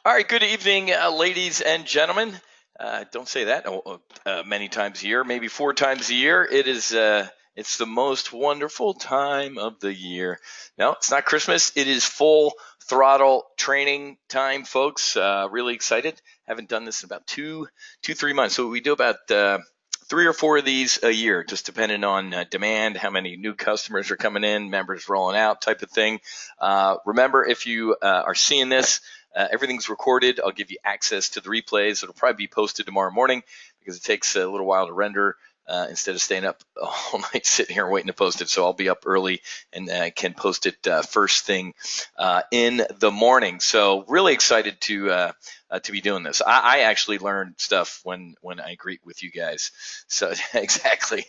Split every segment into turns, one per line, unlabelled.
All right, good evening, ladies and gentlemen. Don't say that many times a year, maybe 4 times a year. It's the most wonderful time of the year. No, it's not Christmas. It is full throttle training time, folks. Really excited. Haven't done this in about 3 months. So we do about 3 or 4 of these a year, just depending on demand, how many new customers are coming in, members rolling out, type of thing. Remember, if you are seeing this, everything's recorded. I'll give you access to the replays. It'll probably be posted tomorrow morning because it takes a little while to render instead of staying up all night sitting here waiting to post it. So I'll be up early and can post it first thing in the morning. So really excited to be doing this. I actually learned stuff when I greet with you guys. So exactly.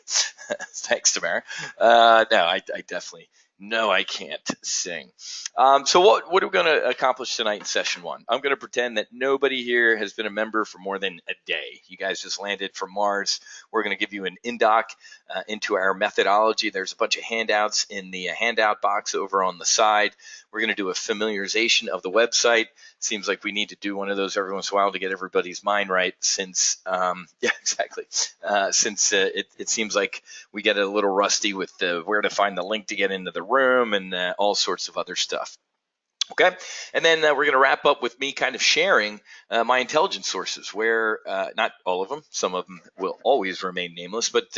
Thanks, Tamara. No, I definitely. No, I can't sing. So what are we going to accomplish tonight in session one? I'm going to pretend that nobody here has been a member for more than a day. You guys just landed from Mars. We're going to give you an in-doc into our methodology. There's a bunch of handouts in the handout box over on the side. We're going to do a familiarization of the website. Seems like we need to do one of those every once in a while to get everybody's mind right since, yeah, exactly. Since it seems like we get a little rusty with where to find the link to get into the room and all sorts of other stuff. Okay, and then we're going to wrap up with me kind of sharing my intelligence sources, where not all of them, some of them will always remain nameless, but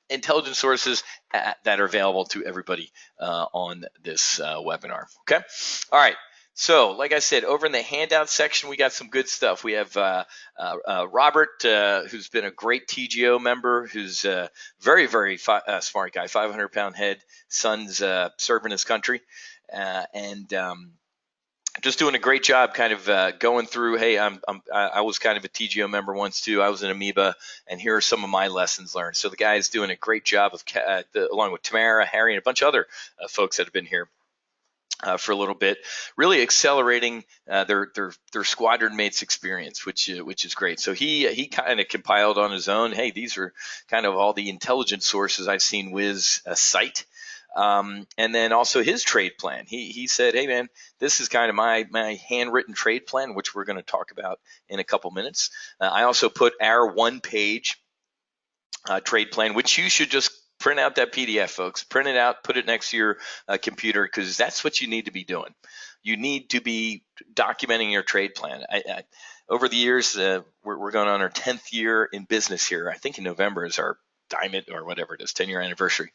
intelligence sources that are available to everybody on this webinar. Okay, all right. So, like I said, over in the handout section, we got some good stuff. We have Robert, who's been a great TGO member, who's a very, very smart guy, 500-pound head, son's serving his country. And just doing a great job kind of going through, hey, I was kind of a TGO member once too. I was an amoeba, and here are some of my lessons learned. So the guy's doing a great job of, along with Tamara, Harry, and a bunch of other folks that have been here for a little bit, really accelerating their squadron mates experience, which is great. So he kind of compiled on his own. Hey, these are kind of all the intelligence sources I've seen Wiz cite. And then also his trade plan. He said, hey man, this is kind of my handwritten trade plan, which we're going to talk about in a couple minutes. I also put our 1-page trade plan, which you should just print out that PDF, folks. Print it out, put it next to your computer, because that's what you need to be doing. You need to be documenting your trade plan. Over the years, we're going on our 10th year in business here. I think in November is our diamond or whatever it is, 10-year anniversary.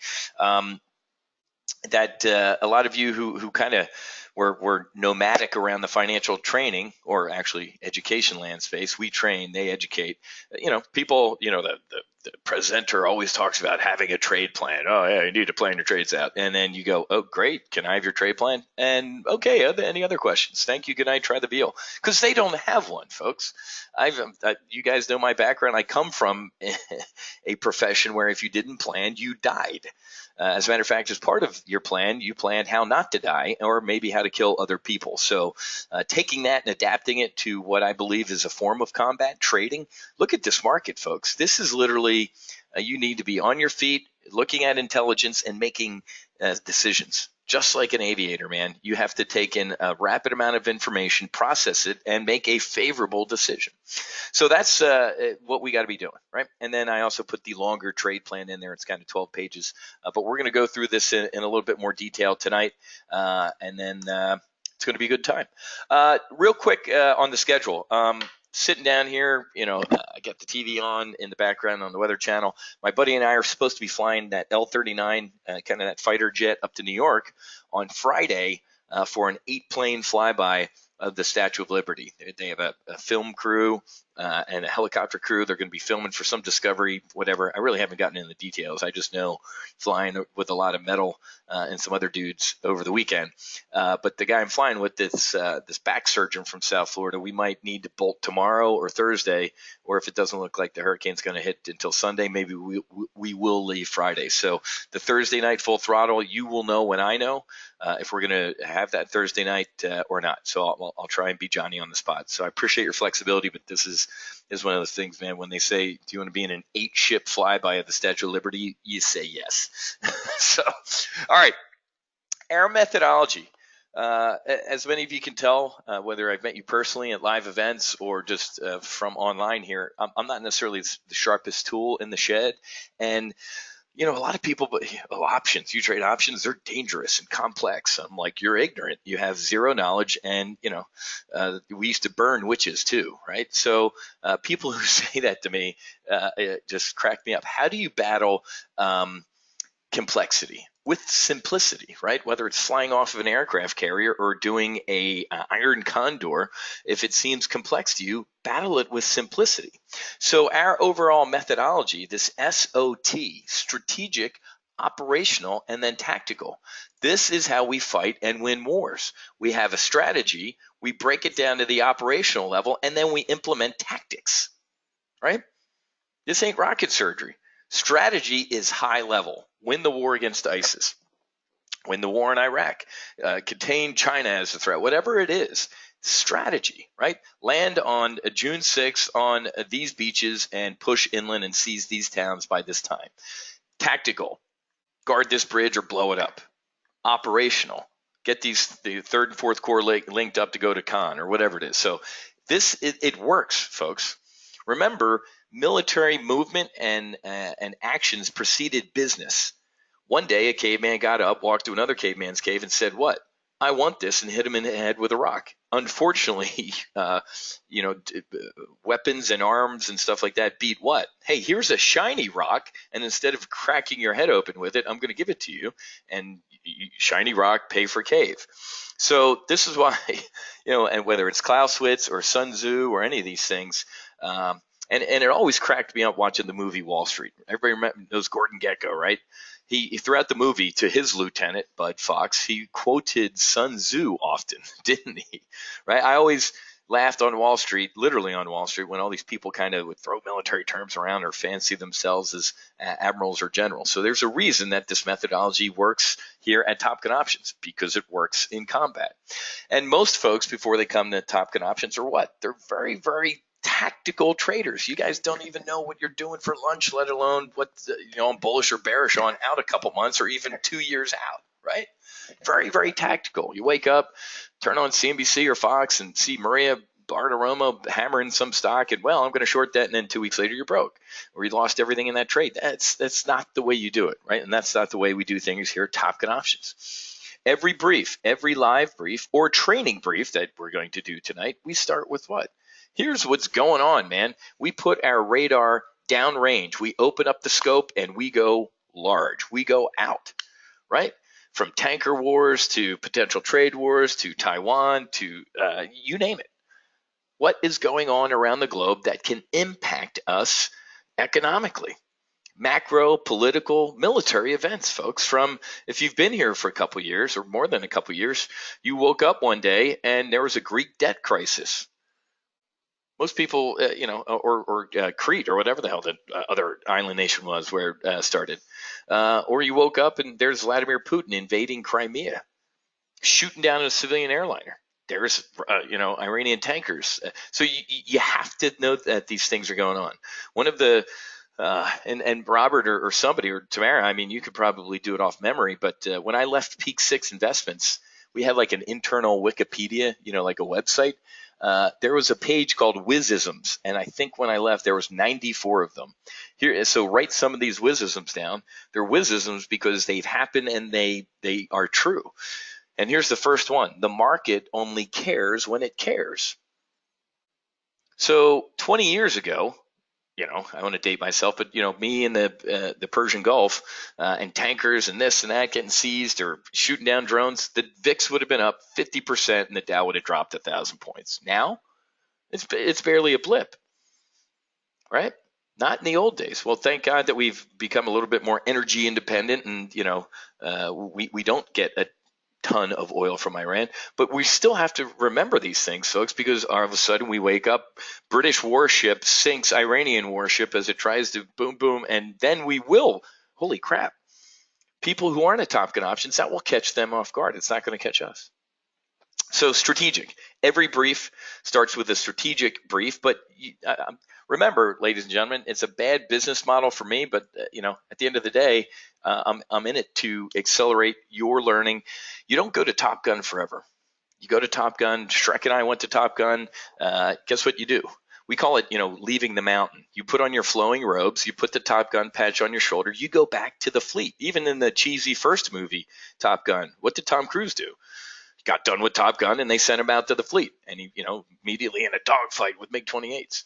That a lot of you who kind of were nomadic around the financial training, or actually education land space, we train, they educate. People, the presenter always talks about having a trade plan. Oh yeah, you need to plan your trades out. And then you go, oh great, can I have your trade plan? And okay, any other questions? Thank you, good night, try the deal. Because they don't have one, folks. You guys know my background. I come from a profession where if you didn't plan, you died. As a matter of fact, as part of your plan, you planned how not to die, or maybe how to kill other people. So taking that and adapting it to what I believe is a form of combat, trading. Look at this market, folks. This is literally, you need to be on your feet, looking at intelligence and making decisions. Just like an aviator, man, you have to take in a rapid amount of information, process it, and make a favorable decision. So that's what we got to be doing, right? And then I also put the longer trade plan in there. It's kind of 12 pages, but we're going to go through this in a little bit more detail tonight, and then it's going to be a good time. Real quick on the schedule. Sitting down here, I got the TV on in the background on the Weather Channel. My buddy and I are supposed to be flying that L-39, kind of that fighter jet, up to New York on Friday for an 8-plane flyby of the Statue of Liberty. They have a film crew and a helicopter crew. They're going to be filming for some Discovery, whatever. I really haven't gotten into the details. I just know flying with a lot of metal and some other dudes over the weekend. But the guy I'm flying with, this back surgeon from South Florida, we might need to bolt tomorrow or Thursday, or if it doesn't look like the hurricane's going to hit until Sunday, maybe we will leave Friday. So the Thursday night full throttle, you will know when I know if we're going to have that Thursday night or not. So I'll try and be Johnny on the spot. So I appreciate your flexibility, but this is one of those things, man. When they say, do you want to be in an 8-ship flyby of the Statue of Liberty? You say yes. So, all right. Our methodology. As many of you can tell, whether I've met you personally at live events or just from online here, I'm not necessarily the sharpest tool in the shed. And a lot of people, but options, you trade options, they're dangerous and complex. I'm like, you're ignorant. You have zero knowledge. And, we used to burn witches too, right? So people who say that to me, it just crack me up. How do you battle complexity with simplicity, right? Whether it's flying off of an aircraft carrier or doing a iron condor, if it seems complex to you, battle it with simplicity. So our overall methodology, this SOT, strategic, operational, and then tactical. This is how we fight and win wars. We have a strategy, we break it down to the operational level, and then we implement tactics, right? This ain't rocket surgery. Strategy is high level. Win the war against ISIS. Win the war in Iraq. Contain China as a threat. Whatever it is, strategy, right? Land on June 6th on these beaches and push inland and seize these towns by this time. Tactical. Guard this bridge or blow it up. Operational. Get the 3rd and 4th Corps linked up to go to Khan or whatever it is. So it works, folks. Remember, military movement and actions preceded business. One day, a caveman got up, walked to another caveman's cave, and said, "What? I want this," and hit him in the head with a rock. Unfortunately, weapons and arms and stuff like that beat what? Hey, here's a shiny rock, and instead of cracking your head open with it, I'm going to give it to you, and shiny rock, pay for cave. So this is why, and whether it's Clausewitz or Sun Tzu or any of these things, and it always cracked me up watching the movie Wall Street. Everybody knows Gordon Gekko, right? He throughout the movie, to his lieutenant, Bud Fox, he quoted Sun Tzu often, didn't he? Right? I always laughed on Wall Street, literally on Wall Street, when all these people kind of would throw military terms around or fancy themselves as admirals or generals. So there's a reason that this methodology works here at Top Gun Options, because it works in combat. And most folks, before they come to Top Gun Options, are what? They're very, very tactical traders. You guys don't even know what you're doing for lunch, let alone what I'm bullish or bearish on out a couple months or even 2 years out, right? Very, very tactical. You wake up, turn on CNBC or Fox and see Maria Bartiromo hammering some stock, and I'm going to short that, and then 2 weeks later you're broke, or you lost everything in that trade. That's not the way you do it, right? And that's not the way we do things here at Top Gun Options. Every brief, every live brief or training brief that we're going to do tonight, we start with what? Here's what's going on, man. We put our radar downrange. We open up the scope and we go large. We go out, right? From tanker wars to potential trade wars to Taiwan to you name it. What is going on around the globe that can impact us economically? Macro, political, military events, folks. From if you've been here for a couple years or more than a couple years, you woke up one day and there was a Greek debt crisis. Most people, or Crete or whatever the hell that other island nation was where it started. Or you woke up and there's Vladimir Putin invading Crimea, shooting down a civilian airliner. There's, Iranian tankers. So you have to know that these things are going on. One of the, and Robert or somebody or Tamara, I mean, you could probably do it off memory, but when I left Peak Six Investments, we had like an internal Wikipedia, like a website. There was a page called Wizisms, and I think when I left, there was 94 of them. So write some of these Wizisms down. They're Wizisms because they've happened and they are true. And here's the first one. The market only cares when it cares. So 20 years ago, I want to date myself, but me in the Persian Gulf and tankers and this and that getting seized or shooting down drones, the VIX would have been up 50% and the Dow would have dropped 1,000 points. Now, it's barely a blip, right? Not in the old days. Well, thank God that we've become a little bit more energy independent, and we don't get a ton of oil from Iran, but we still have to remember these things, folks, because all of a sudden we wake up, British warship sinks Iranian warship as it tries to boom, boom, and then we will, holy crap, people who aren't at Top Gun Options, that will catch them off guard. It's not going to catch us. So strategic. Every brief starts with a strategic brief, but remember, ladies and gentlemen, it's a bad business model for me, but at the end of the day, I'm in it to accelerate your learning. You don't go to Top Gun forever. You go to Top Gun. Shrek and I went to Top Gun. Guess what you do? We call it, leaving the mountain. You put on your flowing robes. You put the Top Gun patch on your shoulder. You go back to the fleet. Even in the cheesy first movie, Top Gun, what did Tom Cruise do? He got done with Top Gun, and they sent him out to the fleet. And he, immediately in a dogfight with MiG-28s.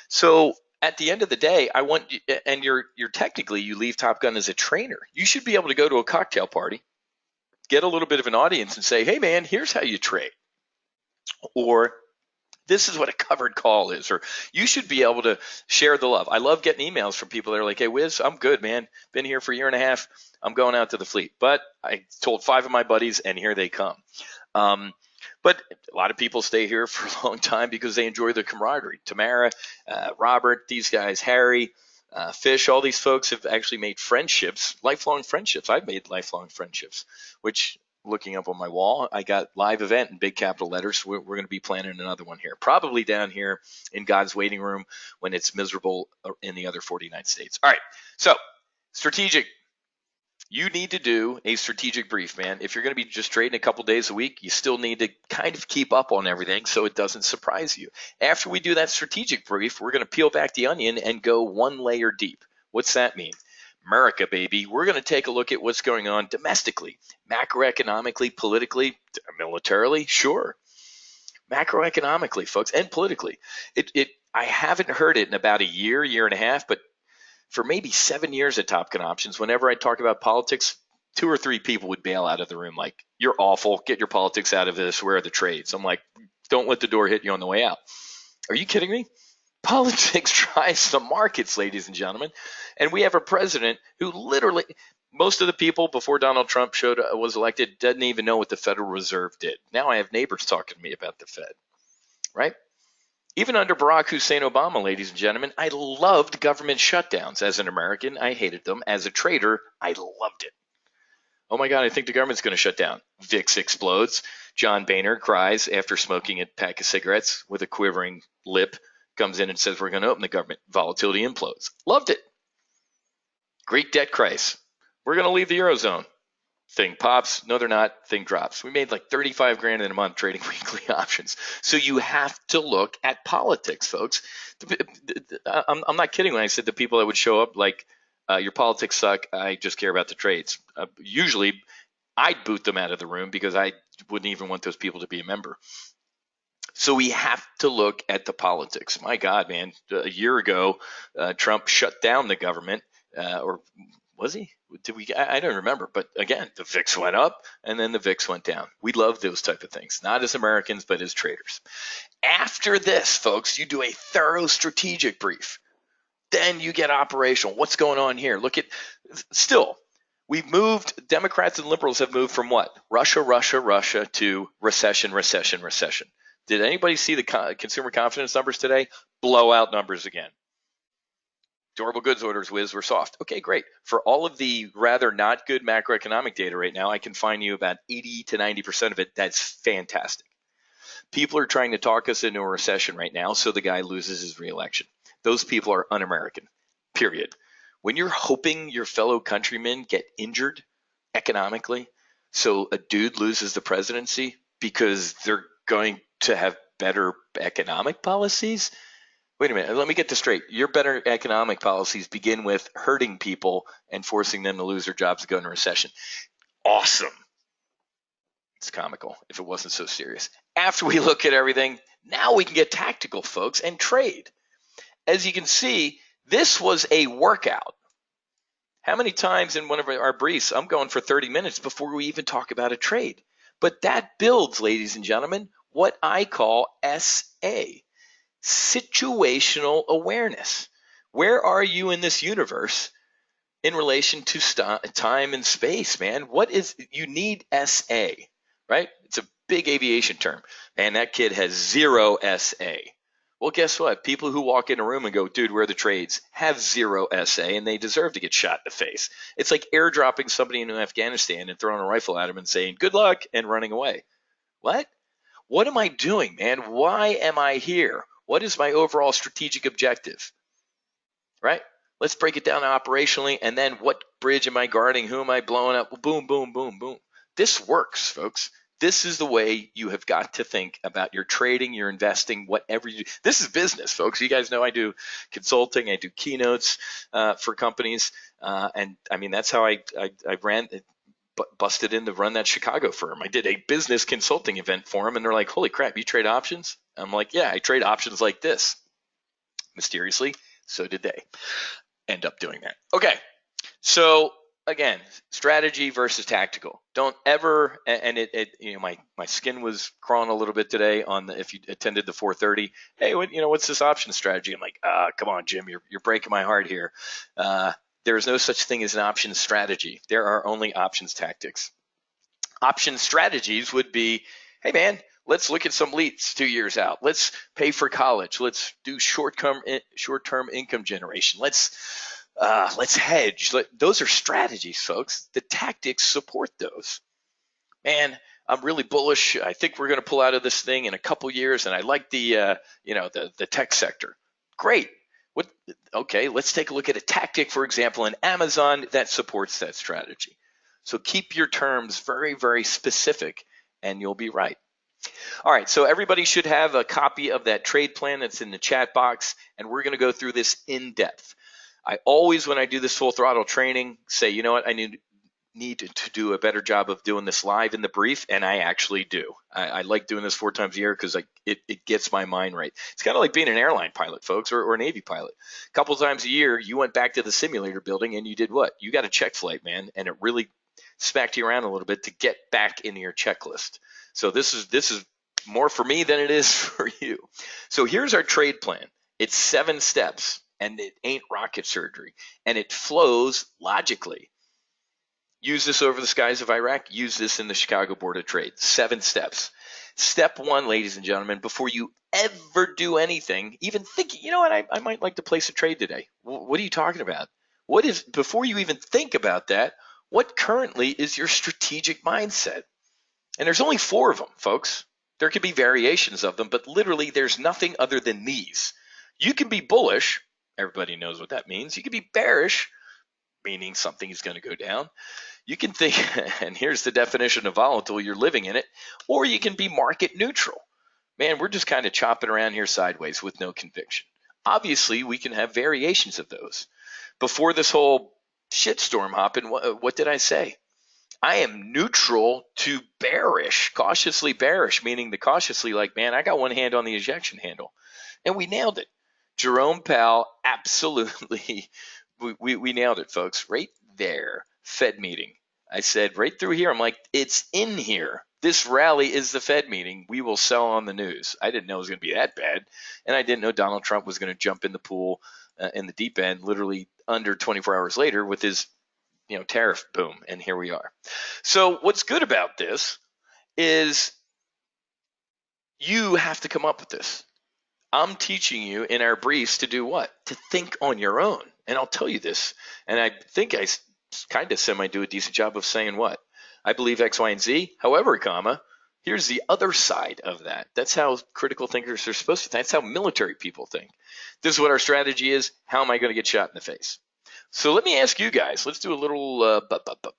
So at the end of the day, I want, and you're technically, you leave Top Gun as a trainer. You should be able to go to a cocktail party, get a little bit of an audience and say, hey man, here's how you trade. Or this is what a covered call is. Or you should be able to share the love. I love getting emails from people that are like, hey Wiz, I'm good, man. Been here for a year and a half. I'm going out to the fleet. But I told 5 of my buddies and here they come. But a lot of people stay here for a long time because they enjoy the camaraderie. Tamara, Robert, these guys, Harry, Fish, all these folks have actually made friendships, lifelong friendships. I've made lifelong friendships, which, looking up on my wall, I got live event in big capital letters. We're going to be planning another one here, probably down here in God's waiting room when it's miserable in the other 49 states. All right, so strategic. You need to do a strategic brief, man. If you're going to be just trading a couple days a week, you still need to kind of keep up on everything so it doesn't surprise you. After we do that strategic brief, we're going to peel back the onion and go one layer deep. What's that mean? America, baby. We're going to take a look at what's going on domestically, macroeconomically, politically, militarily, sure. Macroeconomically, folks, and politically. I haven't heard it in about a year and a half, but for maybe 7 years at Top Gun Options, whenever I talk about politics, 2 or 3 people would bail out of the room like, you're awful, get your politics out of this, where are the trades? I'm like, don't let the door hit you on the way out. Are you kidding me? Politics drives the markets, ladies and gentlemen. And we have a president who literally, most of the people before Donald Trump was elected doesn't even know what the Federal Reserve did. Now I have neighbors talking to me about the Fed, right? Even under Barack Hussein Obama, ladies and gentlemen, I loved government shutdowns. As an American, I hated them. As a trader, I loved it. Oh my God, I think the government's going to shut down. VIX explodes. John Boehner cries after smoking a pack of cigarettes with a quivering lip, comes in and says, we're going to open the government. Volatility implodes. Loved it. Greek debt crisis. We're going to leave the Eurozone. Thing pops, no they're not, thing drops. We made like 35 grand in a month trading weekly options. So you have to look at politics, folks. I'm not kidding when I said the people that would show up like, your politics suck, I just care about the trades. Usually I'd boot them out of the room because I wouldn't even want those people to be a member. So we have to look at the politics. My God, man, a year ago, Trump shut down the government, or was he? I don't remember. But again, the VIX went up and then the VIX went down. We love those type of things, not as Americans, but as traders. After this, folks, you do a thorough strategic brief. Then you get operational. What's going on here? Look at, still, we've moved, Democrats and liberals have moved from what? Russia to recession. Did anybody see the consumer confidence numbers today? Blowout numbers again. Durable goods orders, Wiz, were soft. Okay, great. For all of the rather not good macroeconomic data right now, I can find you about 80 to 90% of it. That's fantastic. People are trying to talk us into a recession right now so the guy loses his reelection. Those people are un-American, period. When you're hoping your fellow countrymen get injured economically so a dude loses the presidency because they're going to have better economic policies, wait a minute, let me get this straight. Your better economic policies begin with hurting people and forcing them to lose their jobs to go into recession. Awesome. It's comical if it wasn't so serious. After we look at everything, now we can get tactical, folks, and trade. As you can see, this was a workout. How many times in one of our briefs, I'm going for 30 minutes before we even talk about a trade. But that builds, ladies and gentlemen, what I call SA. Situational awareness. Where are you in this universe in relation to time and space, man? You need SA, right? It's a big aviation term. And that kid has 0 SA. Well, guess what? People who walk in a room and go, dude, where are the trades? Have 0 SA, and they deserve to get shot in the face. It's like airdropping somebody into Afghanistan and throwing a rifle at him and saying, good luck, and running away. What? What am I doing, man? Why am I here? What is my overall strategic objective, right? Let's break it down operationally, and then what bridge am I guarding? Who am I blowing up? Boom, boom, boom, boom. This works, folks. This is the way you have got to think about your trading, your investing, whatever you do. This is business, folks. You guys know I do consulting, I do keynotes for companies, and I mean that's how I ran, busted in to run that Chicago firm. I did a business consulting event for them, and they're like, "Holy crap, you trade options?" I'm like, "Yeah, I trade options like this." Mysteriously, so did they end up doing that. Okay, so again, strategy versus tactical. Don't ever, and my skin was crawling a little bit today on if you attended the 4:30. Hey, what's this option strategy? I'm like, come on, Jim, you're breaking my heart here. There is no such thing as an option strategy. There are only options tactics. Option strategies would be, hey man, let's look at some leads 2 years out. Let's pay for college. Let's do short-term income generation. Let's hedge. Those are strategies, folks. The tactics support those. Man, I'm really bullish. I think we're going to pull out of this thing in a couple years, and I like the tech sector. Great. Okay, let's take a look at a tactic, for example, in Amazon that supports that strategy. So keep your terms very, very specific, and you'll be right. All right, so everybody should have a copy of that trade plan that's in the chat box, and we're going to go through this in depth. I always, when I do this full throttle training, say, you know what, I need to do a better job of doing this live in the brief, and I actually do. I like doing this 4 times a year because it gets my mind right. It's kind of like being an airline pilot, folks, or a Navy pilot. A couple times a year, you went back to the simulator building and you did what? You got a check flight, man, and it really smacked you around a little bit to get back into your checklist. So this is more for me than it is for you. So here's our trade plan. It's 7 steps, and it ain't rocket surgery, and it flows logically. Use this over the skies of Iraq. Use this in the Chicago Board of Trade. 7 steps. Step 1, ladies and gentlemen, before you ever do anything, even think, you know what, I might like to place a trade today. What are you talking about? Before you even think about that, what currently is your strategic mindset? And there's only 4 of them, folks. There could be variations of them, but literally there's nothing other than these. You can be bullish. Everybody knows what that means. You can be bearish, meaning something is going to go down. You can think, and here's the definition of volatile, you're living in it, or you can be market neutral. Man, we're just kind of chopping around here sideways with no conviction. Obviously, we can have variations of those. Before this whole shitstorm happened, what did I say? I am neutral to bearish, cautiously bearish, meaning the cautiously like, man, I got one hand on the ejection handle. And we nailed it. Jerome Powell, absolutely, we nailed it, folks, right there. Fed meeting. I said right through here, I'm like, it's in here. This rally is the Fed meeting. We will sell on the news. I didn't know it was going to be that bad. And I didn't know Donald Trump was going to jump in the pool in the deep end literally under 24 hours later with his tariff boom. And here we are. So what's good about this is you have to come up with this. I'm teaching you in our briefs to do what? To think on your own. And I'll tell you this, and I think I kind of semi-do a decent job of saying what? I believe X, Y, and Z. However, here's the other side of that. That's how critical thinkers are supposed to think. That's how military people think. This is what our strategy is. How am I going to get shot in the face? So let me ask you guys. Let's do a little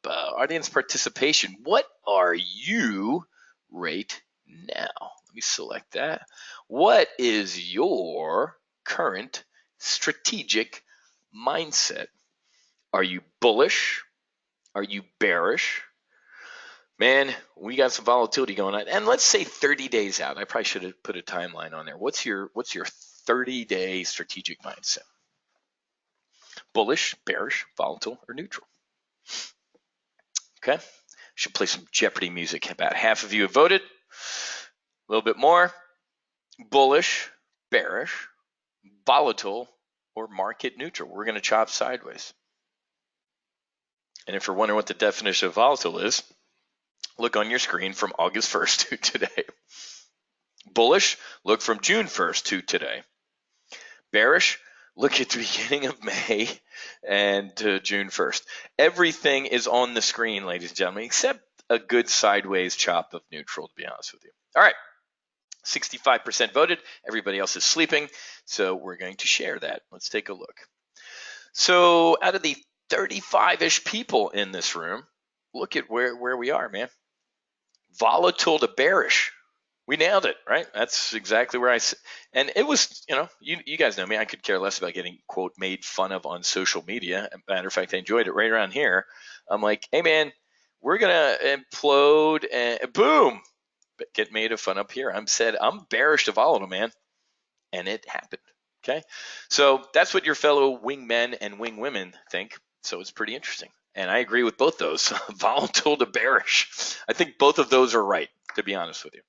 audience participation. What are you right now? Let me select that. What is your current strategic mindset? Are you bullish? Are you bearish? Man, we got some volatility going on. And let's say 30 days out. I probably should have put a timeline on there. What's your 30-day strategic mindset? Bullish, bearish, volatile, or neutral? Okay. Should play some Jeopardy music. About half of you have voted. A little bit more. Bullish, bearish, volatile, or market neutral. We're going to chop sideways. And if you're wondering what the definition of volatile is, look on your screen from August 1st to today. Bullish, look from June 1st to today. Bearish, look at the beginning of May and June 1st. Everything is on the screen, ladies and gentlemen, except a good sideways chop of neutral, to be honest with you. All right. 65% voted. Everybody else is sleeping. So we're going to share that. Let's take a look. So out of the 35-ish people in this room, look at where we are, man. Volatile to bearish. We nailed it, right? That's exactly where and it was, you guys know me. I could care less about getting, quote, made fun of on social media. Matter of fact, I enjoyed it right around here. I'm like, hey, man, we're going to implode and boom, get made fun up here. I'm bearish to volatile, man. And it happened. Okay. So that's what your fellow wingmen and wingwomen think. So it's pretty interesting. And I agree with both those, volatile to bearish. I think both of those are right, to be honest with you.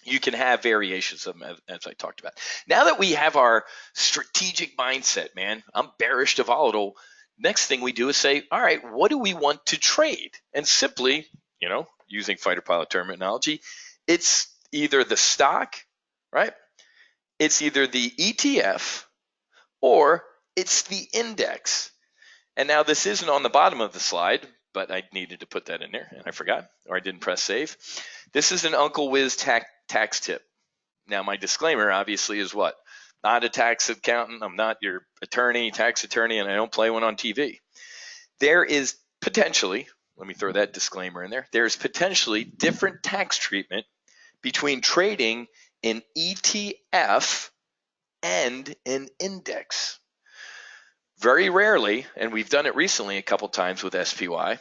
You can have variations of them, as I talked about. Now that we have our strategic mindset, man, I'm bearish to volatile. Next thing we do is say, all right, what do we want to trade? And simply, using fighter pilot terminology, it's either the stock, right? It's either the ETF or it's the index. And now this isn't on the bottom of the slide, but I needed to put that in there and I forgot, or I didn't press save. This is an Uncle Wiz tax tip. Now my disclaimer obviously is what? Not a tax accountant. I'm not your tax attorney, and I don't play one on TV. There is potentially, let me throw that disclaimer in there, there's potentially different tax treatment between trading an ETF and an index. Very rarely, and we've done it recently a couple times with SPY,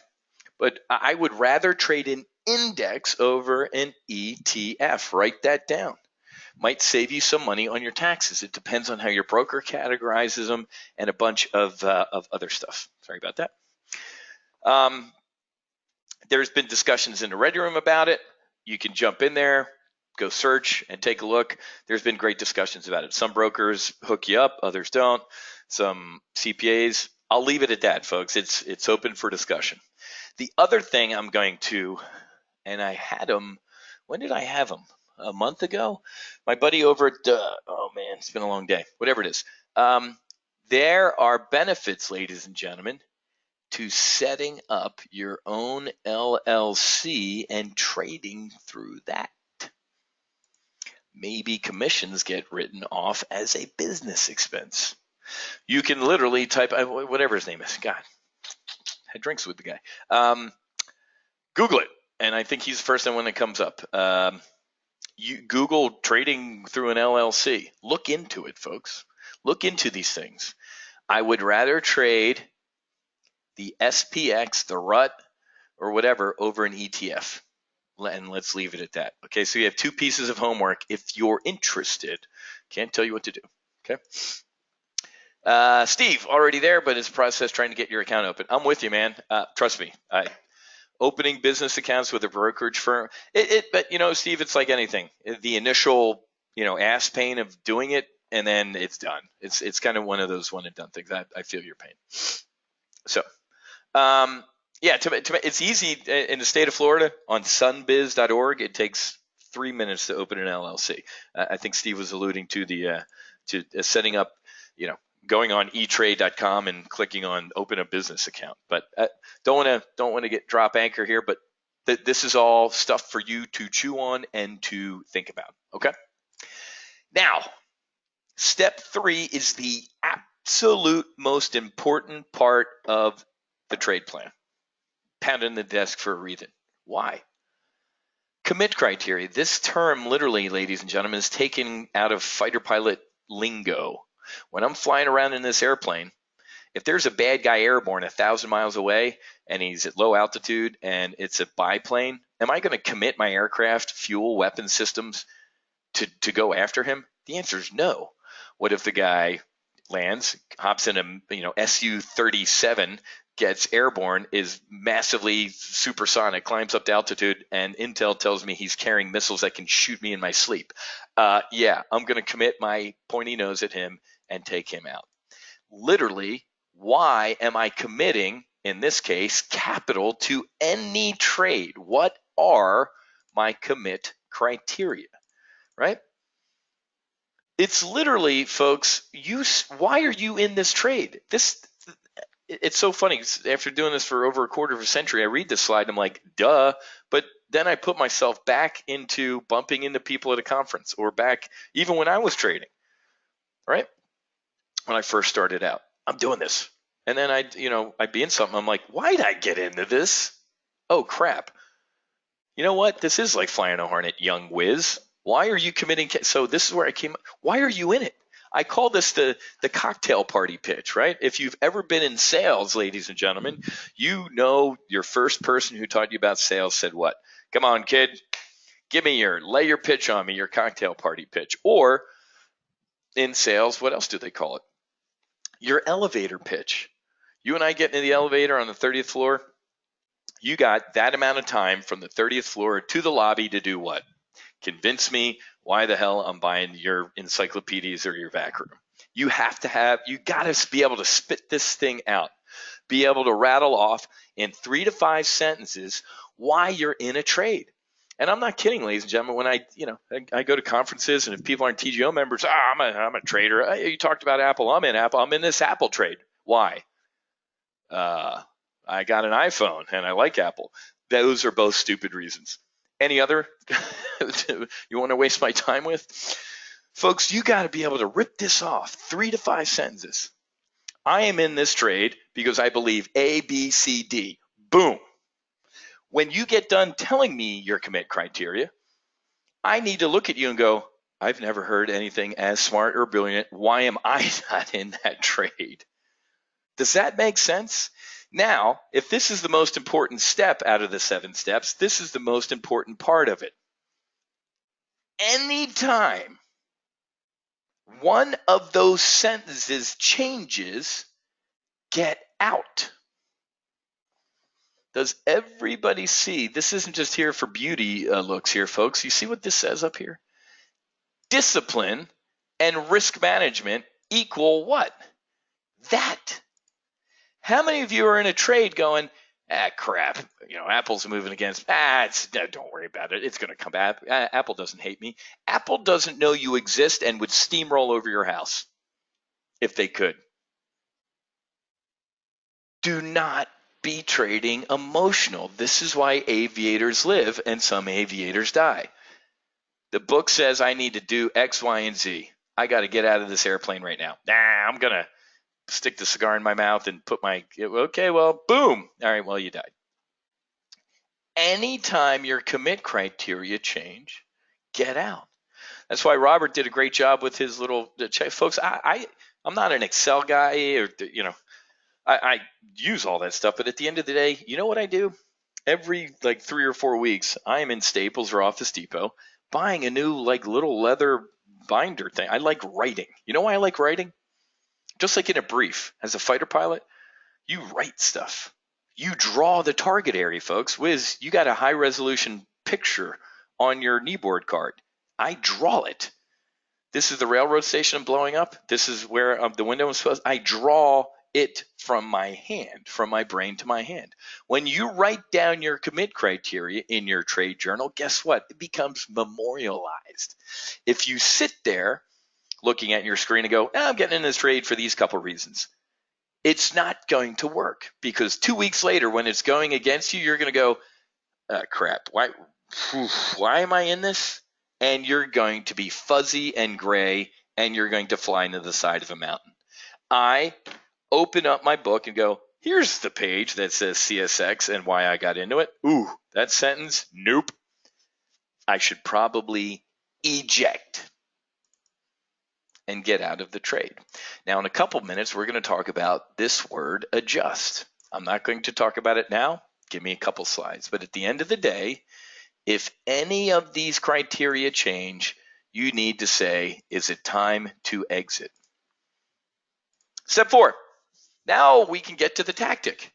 but I would rather trade an index over an ETF. Write that down. Might save you some money on your taxes. It depends on how your broker categorizes them and a bunch of other stuff. Sorry about that. There's been discussions in the Ready Room about it. You can jump in there, go search and take a look. There's been great discussions about it. Some brokers hook you up, others don't. Some CPAs. I'll leave it at that, folks. It's open for discussion. The other thing I'm going to, and I had them, when did I have them? A month ago? My buddy over at, oh man, it's been a long day. Whatever it is. There are benefits, ladies and gentlemen, to setting up your own LLC and trading through that. Maybe commissions get written off as a business expense. You can literally type, whatever his name is, God, had drinks with the guy. Google it, and I think he's the first one that comes up. You Google trading through an LLC. Look into it, folks. Look into these things. I would rather trade the SPX, the RUT, or whatever over an ETF. And let's leave it at that. Okay, so you have two pieces of homework if you're interested. Can't tell you what to do. Okay. Steve, already there, but it's a process trying to get your account open. I'm with you, man. Trust me. Opening business accounts with a brokerage firm. But Steve, it's like anything. The initial, ass pain of doing it, and then it's done. It's kind of one of those one and done things. I feel your pain. So, yeah, it's easy in the state of Florida on sunbiz.org. It takes 3 minutes to open an LLC. I think Steve was alluding to to setting up, going on etrade.com and clicking on open a business account. But don't want to get drop anchor here, but this is all stuff for you to chew on and to think about. Okay. Now, step 3 is the absolute most important part of the trade plan. Pounding the desk for a reason. Why? Commit criteria. This term, literally, ladies and gentlemen, is taken out of fighter pilot lingo. When I'm flying around in this airplane, if there's a bad guy airborne 1,000 miles away and he's at low altitude and it's a biplane, am I going to commit my aircraft, fuel, weapon systems to go after him? The answer is no. What if the guy lands, hops in a Su-37, gets airborne, is massively supersonic, climbs up to altitude, and intel tells me he's carrying missiles that can shoot me in my sleep? Yeah, I'm going to commit my pointy nose at him and take him out. Literally, why am I committing, in this case, capital to any trade? What are my commit criteria, right? It's literally, folks, why are you in this trade? It's so funny. After doing this for over a quarter of a century, I read this slide and I'm like, duh. But then I put myself back into bumping into people at a conference, or back even when I was trading, right? When I first started out, I'm doing this. And then I'd be in something. I'm like, why did I get into this? Oh, crap. You know what? This is like flying a hornet, young whiz. Why are you committing? So this is where I came. Why are you in it? I call this the cocktail party pitch, right? If you've ever been in sales, ladies and gentlemen, you know your first person who taught you about sales said what? Come on, kid, lay your pitch on me, your cocktail party pitch. Or in sales, what else do they call it? Your elevator pitch. You and I get into the elevator on the 30th floor. You got that amount of time from the 30th floor to the lobby to do what? Convince me why the hell I'm buying your encyclopedias or your vac room. You got to be able to spit this thing out, be able to rattle off in 3 to 5 sentences why you're in a trade. And I'm not kidding, ladies and gentlemen. When I go to conferences, and if people aren't TGO members, I'm a trader. You talked about Apple. I'm in Apple. I'm in this Apple trade. Why? I got an iPhone and I like Apple. Those are both stupid reasons. Any other you want to waste my time with? Folks, you got to be able to rip this off 3 to 5 sentences. I am in this trade because I believe A, B, C, D. Boom. When you get done telling me your commit criteria, I need to look at you and go, I've never heard anything as smart or brilliant. Why am I not in that trade? Does that make sense? Now, if this is the most important step out of the 7 steps, this is the most important part of it. Anytime one of those sentences changes, get out. Does everybody see? This isn't just here for beauty looks here, folks. You see what this says up here? Discipline and risk management equal what? That. How many of you are in a trade going, crap, Apple's moving against, don't worry about it. It's going to come back. Apple doesn't hate me. Apple doesn't know you exist and would steamroll over your house if they could. Do not be trading emotional. This is why aviators live and some aviators die. The book says I need to do X, Y, and Z. I got to get out of this airplane right now. I'm going to stick the cigar in my mouth and boom. All right, well, you died. Anytime your commit criteria change, get out. That's why Robert did a great job with his little check. Folks, I'm not an Excel guy or, I use all that stuff. But at the end of the day, you know what I do? Every 3 or 4 weeks, I am in Staples or Office Depot buying a new little leather binder thing. I like writing. You know why I like writing? Just like in a brief, as a fighter pilot, you write stuff. You draw the target area, folks. Wiz, you got a high resolution picture on your kneeboard card. I draw it. This is the railroad station blowing up. This is where the window is supposed. I draw it from my hand, from my brain to my hand. When you write down your commit criteria in your trade journal, guess what? It becomes memorialized. If you sit there looking at your screen and go, I'm getting in this trade for these couple reasons, it's not going to work, because 2 weeks later when it's going against you, you're going to go, crap, why am I in this? And you're going to be fuzzy and gray, and you're going to fly into the side of a mountain. I open up my book and go, here's the page that says CSX and why I got into it. Ooh, that sentence, nope. I should probably eject and get out of the trade. Now, in a couple minutes, we're going to talk about this word, adjust. I'm not going to talk about it now. Give me a couple slides. But at the end of the day, if any of these criteria change, you need to say, is it time to exit? Step 4. Now we can get to the tactic.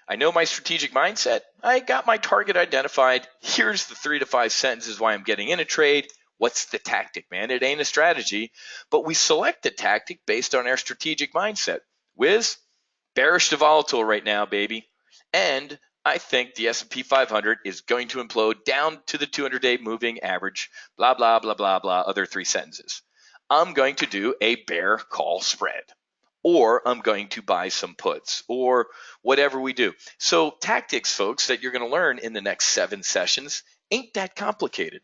I know my strategic mindset. I got my target identified. Here's the 3 to 5 sentences why I'm getting in a trade. What's the tactic, man? It ain't a strategy, but we select the tactic based on our strategic mindset. Wiz, bearish to volatile right now, baby. And I think the S&P 500 is going to implode down to the 200-day moving average, blah, blah, blah, blah, blah, other 3 sentences. I'm going to do a bear call spread, or I'm going to buy some puts, or whatever we do. So tactics, folks, that you're going to learn in the next 7 sessions ain't that complicated.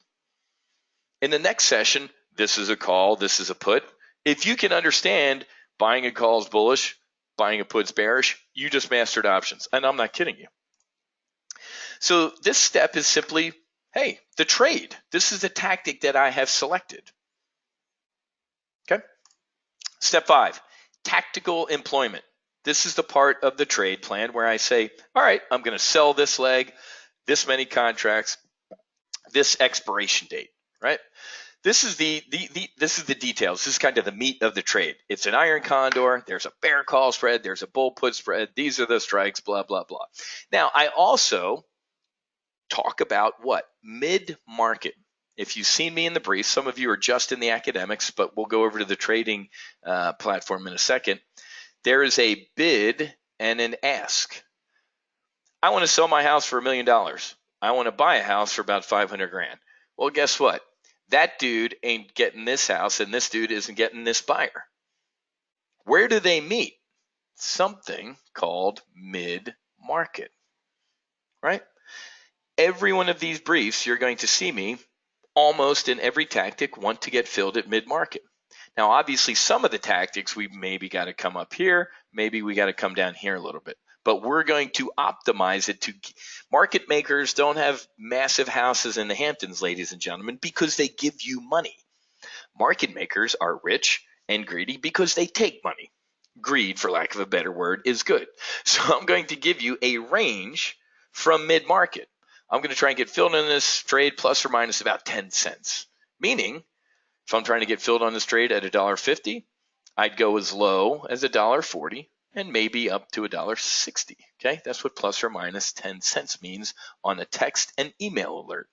In the next session, this is a call, this is a put. If you can understand buying a call is bullish, buying a put's bearish, you just mastered options. And I'm not kidding you. So this step is simply hey, the trade. This is the tactic that I have selected. Okay. Step 5, tactical employment. This is the part of the trade plan where I say, all right, I'm going to sell this leg, this many contracts, this expiration date, right? This is this is the details. This is kind of the meat of the trade. It's an iron condor. There's a bear call spread. There's a bull put spread. These are the strikes. Blah blah blah. Now I also talk about what mid market. If you've seen me in the brief, some of you are just in the academics, but we'll go over to the trading platform in a second. There is a bid and an ask. I want to sell my house for $1 million. I want to buy a house for about 500 grand. Well, guess what? That dude ain't getting this house, and this dude isn't getting this buyer. Where do they meet? Something called mid-market, right? Every one of these briefs, you're going to see me almost in every tactic want to get filled at mid-market. Now, obviously, some of the tactics, we maybe got to come up here. Maybe we got to come down here a little bit. But we're going to optimize it to market makers don't have massive houses in the Hamptons, ladies and gentlemen, because they give you money. Market makers are rich and greedy because they take money. Greed, for lack of a better word, is good. So I'm going to give you a range from mid-market. I'm going to try and get filled in this trade plus or minus about 10 cents. Meaning, if I'm trying to get filled on this trade at $1.50, I'd go as low as $1.40 and maybe up to $1.60. Okay, that's what plus or minus 10 cents means on a text and email alert.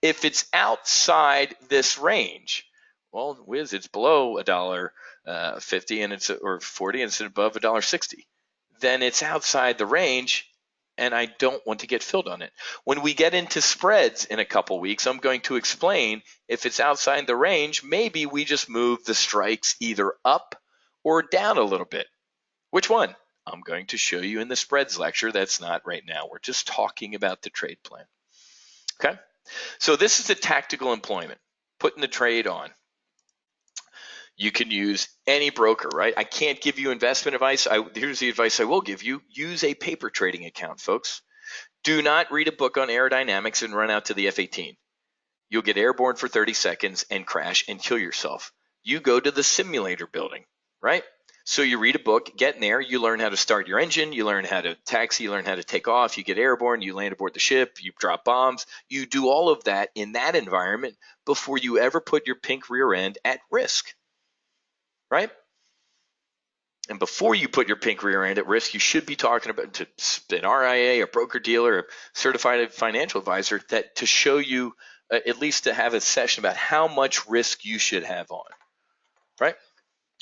If it's outside this range, well, whiz, it's below $1.50 and it's or 40 and it's above $1.60. Then it's outside the range, and I don't want to get filled on it. When we get into spreads in a couple weeks, I'm going to explain if it's outside the range, maybe we just move the strikes either up or down a little bit. Which one? I'm going to show you in the spreads lecture. That's not right now. We're just talking about the trade plan. Okay? So this is a tactical employment, putting the trade on. You can use any broker, right? I can't give you investment advice. Here's the advice I will give you. Use a paper trading account, folks. Do not read a book on aerodynamics and run out to the F-18. You'll get airborne for 30 seconds and crash and kill yourself. You go to the simulator building, right? So you read a book, get in there, you learn how to start your engine, you learn how to taxi, you learn how to take off, you get airborne, you land aboard the ship, you drop bombs. You do all of that in that environment before you ever put your pink rear end at risk, right? And before you put your pink rear end at risk, you should be talking about to an RIA, a broker dealer, a certified financial advisor that to show you at least to have a session about how much risk you should have on, right?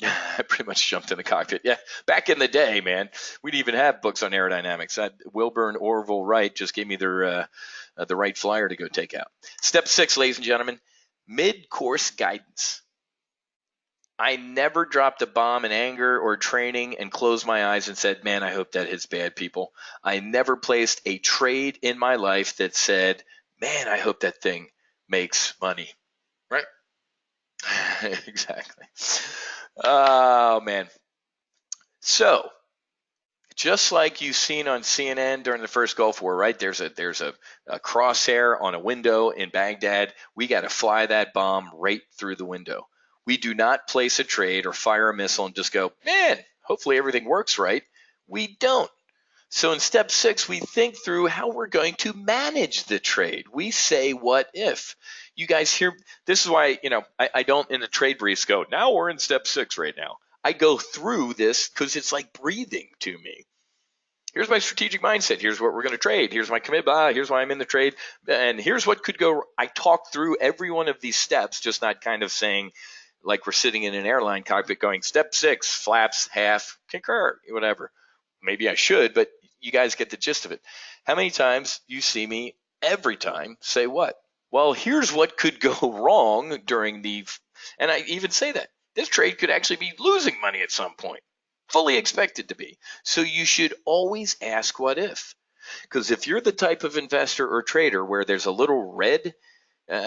I pretty much jumped in the cockpit. Yeah, back in the day, man, we didn't even have books on aerodynamics. Wilbur and Orville Wright just gave me the right flyer to go take out. Step 6, ladies and gentlemen, mid-course guidance. I never dropped a bomb in anger or training and closed my eyes and said, man, I hope that hits bad people. I never placed a trade in my life that said, man, I hope that thing makes money, right? Exactly. Oh, man. So, just like you've seen on CNN during the first Gulf War, right? There's a crosshair on a window in Baghdad. We got to fly that bomb right through the window. We do not place a trade or fire a missile and just go, man, hopefully everything works right. We don't. So in step 6, we think through how we're going to manage the trade. We say, what if? You guys hear, this is why, I don't in the trade briefs go, now we're in step 6 right now. I go through this because it's like breathing to me. Here's my strategic mindset. Here's what we're going to trade. Here's my commitment. Here's why I'm in the trade. And here's what could go. I talk through every one of these steps, just not kind of saying like we're sitting in an airline cockpit going step 6, flaps, half, concur, whatever. Maybe I should, but you guys get the gist of it. How many times you see me every time say what? Well, here's what could go wrong during and I even say that. This trade could actually be losing money at some point. Fully expected to be. So you should always ask what if. Because if you're the type of investor or trader where there's a little red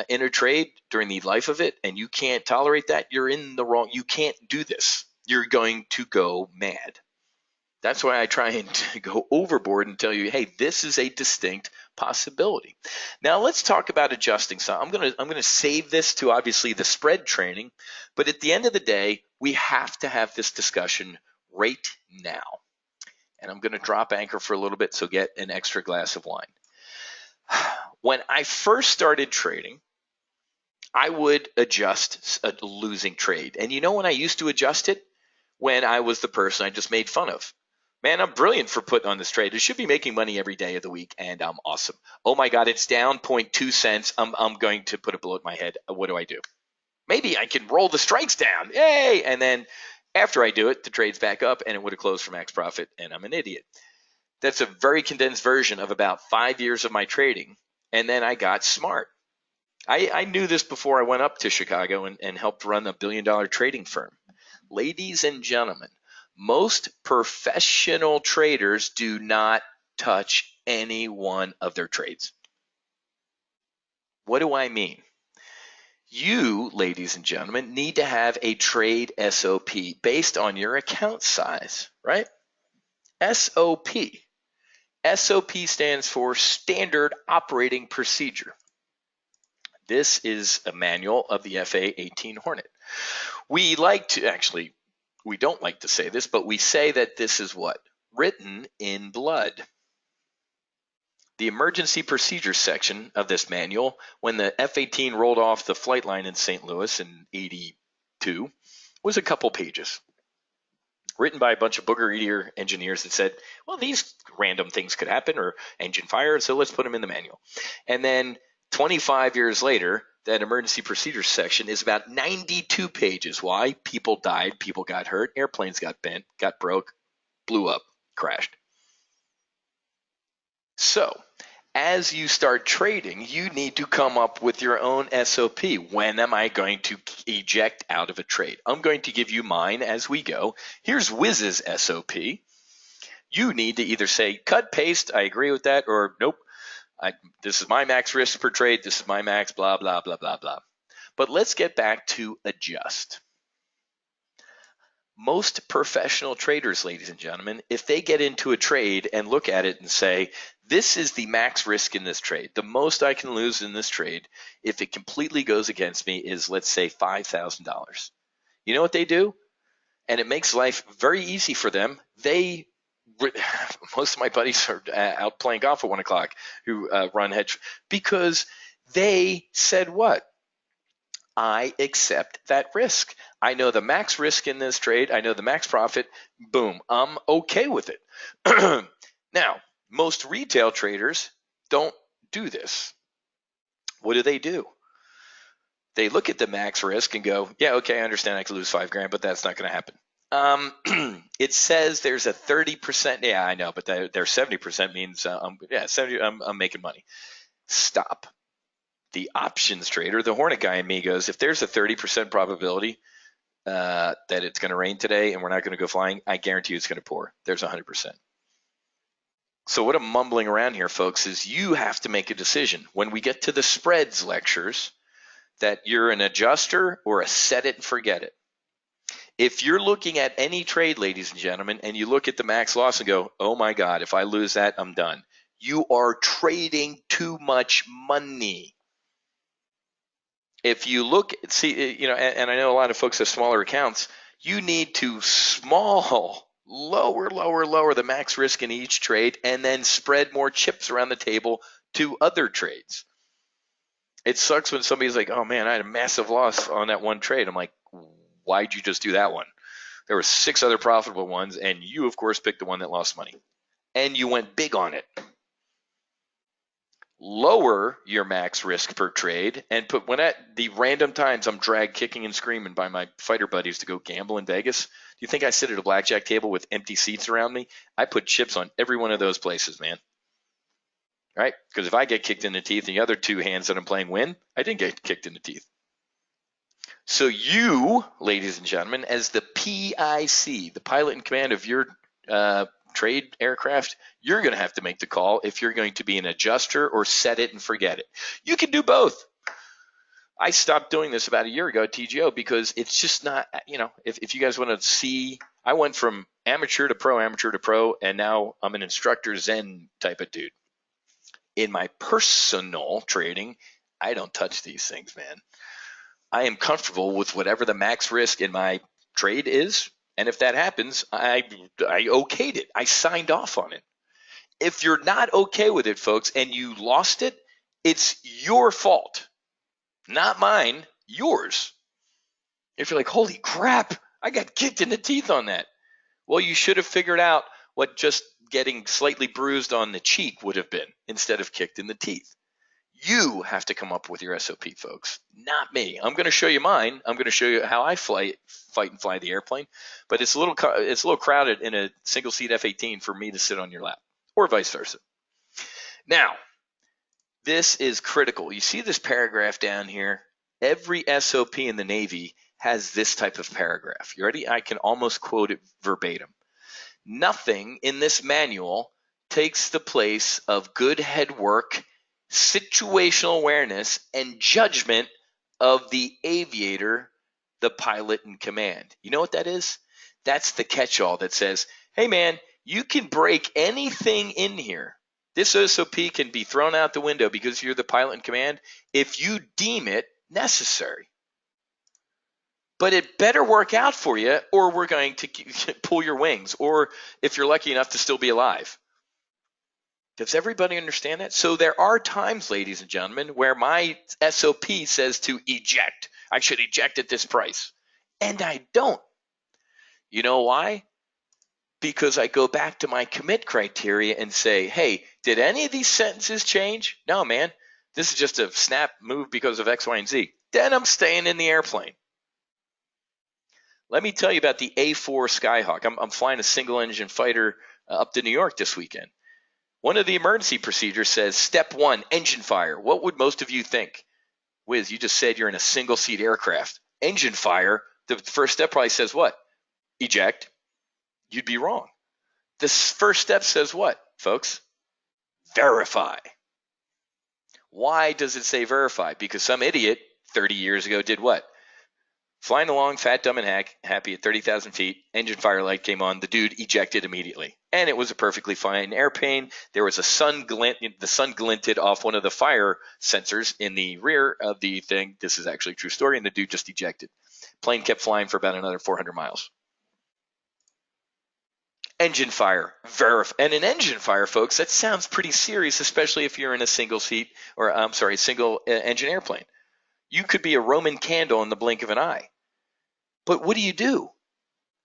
in a trade during the life of it and you can't tolerate that, you're in the wrong. You can't do this. You're going to go mad. That's why I try and go overboard and tell you, hey, this is a distinct possibility. Now let's talk about adjusting. So I'm gonna save this to obviously the spread training, but at the end of the day, we have to have this discussion right now. And I'm gonna drop anchor for a little bit, so get an extra glass of wine. When I first started trading, I would adjust a losing trade. And you know when I used to adjust it? When I was the person I just made fun of. Man, I'm brilliant for putting on this trade. I should be making money every day of the week, and I'm awesome. Oh my God, it's down 0.2 cents. I'm going to put a bullet in my head. What do I do? Maybe I can roll the strikes down. Yay! And then after I do it, the trade's back up, and it would have closed for max profit, and I'm an idiot. That's a very condensed version of about 5 years of my trading, and then I got smart. I knew this before I went up to Chicago and helped run a $1 billion trading firm. Ladies and gentlemen, most professional traders do not touch any one of their trades. What do I mean? You, ladies and gentlemen, need to have a trade SOP based on your account size, right? SOP. SOP stands for Standard Operating Procedure. This is a manual of the FA-18 Hornet. We don't like to say this, but we say that this is what? Written in blood. The emergency procedures section of this manual, when the F-18 rolled off the flight line in St. Louis in '82, was a couple pages. Written by a bunch of booger eater engineers that said, well, these random things could happen, or engine fire, so let's put them in the manual. And then 25 years later, that emergency procedures section is about 92 pages. Why? People died, people got hurt, airplanes got bent, got broke, blew up, crashed. So, as you start trading, you need to come up with your own SOP. When am I going to eject out of a trade? I'm going to give you mine as we go. Here's Wiz's SOP. You need to either say, cut, paste, I agree with that, or nope, this is my max risk per trade, this is my max, blah, blah, blah, blah, blah. But let's get back to adjust. Most professional traders, ladies and gentlemen, if they get into a trade and look at it and say, this is the max risk in this trade, the most I can lose in this trade, if it completely goes against me, is, let's say, $5,000. You know what they do? And it makes life very easy for them. Most of my buddies are out playing golf at 1 o'clock who run hedge, because they said what? I accept that risk. I know the max risk in this trade. I know the max profit. Boom. I'm okay with it. Now, most retail traders don't do this. What do? They look at the max risk and go, yeah, okay, I understand I could lose $5,000, but that's not going to happen. It says there's a 30%. Yeah, I know, but their 70% means, I'm making money. Stop. The options trader, the Hornet guy in me goes, if there's a 30% probability that it's going to rain today and we're not going to go flying, I guarantee you it's going to pour. There's 100%. So what I'm mumbling around here, folks, is you have to make a decision. When we get to the spreads lectures, that you're an adjuster or a set it and forget it. If you're looking at any trade, ladies and gentlemen, and you look at the max loss and go, oh my God, if I lose that, I'm done. You are trading too much money. If you look, and I know a lot of folks have smaller accounts, you need to lower the max risk in each trade and then spread more chips around the table to other trades. It sucks when somebody's like, oh man, I had a massive loss on that one trade. I'm like, why'd you just do that one? There were 6 other profitable ones, and you, of course, picked the one that lost money. And you went big on it. Lower your max risk per trade and put, when at the random times I'm dragged kicking and screaming by my fighter buddies to go gamble in Vegas, do you think I sit at a blackjack table with empty seats around me? I put chips on every one of those places, man. Right? Because if I get kicked in the teeth and the other 2 hands that I'm playing win, I didn't get kicked in the teeth. So you, ladies and gentlemen, as the PIC, the pilot in command of your trade aircraft, you're going to have to make the call if you're going to be an adjuster or set it and forget it. You can do both. I stopped doing this about a year ago at TGO because it's just not, if you guys want to see, I went from amateur to pro, and now I'm an instructor Zen type of dude. In my personal trading, I don't touch these things, man. I am comfortable with whatever the max risk in my trade is. And if that happens, I okayed it. I signed off on it. If you're not okay with it, folks, and you lost it, it's your fault, not mine, yours. If you're like, holy crap, I got kicked in the teeth on that. Well, you should have figured out what just getting slightly bruised on the cheek would have been instead of kicked in the teeth. You have to come up with your SOP, folks, not me. I'm going to show you mine. I'm going to show you how I fight and fly the airplane, but it's a little crowded in a single seat F-18 for me to sit on your lap, or vice versa. Now, this is critical. You see this paragraph down here? Every SOP in the Navy has this type of paragraph. You ready? I can almost quote it verbatim. Nothing in this manual takes the place of good head work, situational awareness, and judgment of the aviator, the pilot in command. You know what that is? That's the catch-all that says, hey man, you can break anything in here. This SOP can be thrown out the window because you're the pilot in command if you deem it necessary. But it better work out for you, or we're going to pull your wings, or if you're lucky enough to still be alive. Does everybody understand that? So there are times, ladies and gentlemen, where my SOP says to eject. I should eject at this price. And I don't. You know why? Because I go back to my commit criteria and say, hey, did any of these sentences change? No, man. This is just a snap move because of X, Y, and Z. Then I'm staying in the airplane. Let me tell you about the A4 Skyhawk. I'm flying a single-engine fighter up to New York this weekend. One of the emergency procedures says, step 1, engine fire. What would most of you think? Wiz, you just said you're in a single-seat aircraft. Engine fire, the first step probably says what? Eject. You'd be wrong. The first step says what, folks? Verify. Why does it say verify? Because some idiot 30 years ago did what? Flying along, fat, dumb, and happy at 30,000 feet, engine fire light came on, the dude ejected immediately. And it was a perfectly fine airplane. There was a sun glint, the sun glinted off one of the fire sensors in the rear of the thing. This is actually a true story, and the dude just ejected. Plane kept flying for about another 400 miles. Engine fire, and an engine fire, folks, that sounds pretty serious, especially if you're in a single engine airplane. You could be a Roman candle in the blink of an eye. But what do?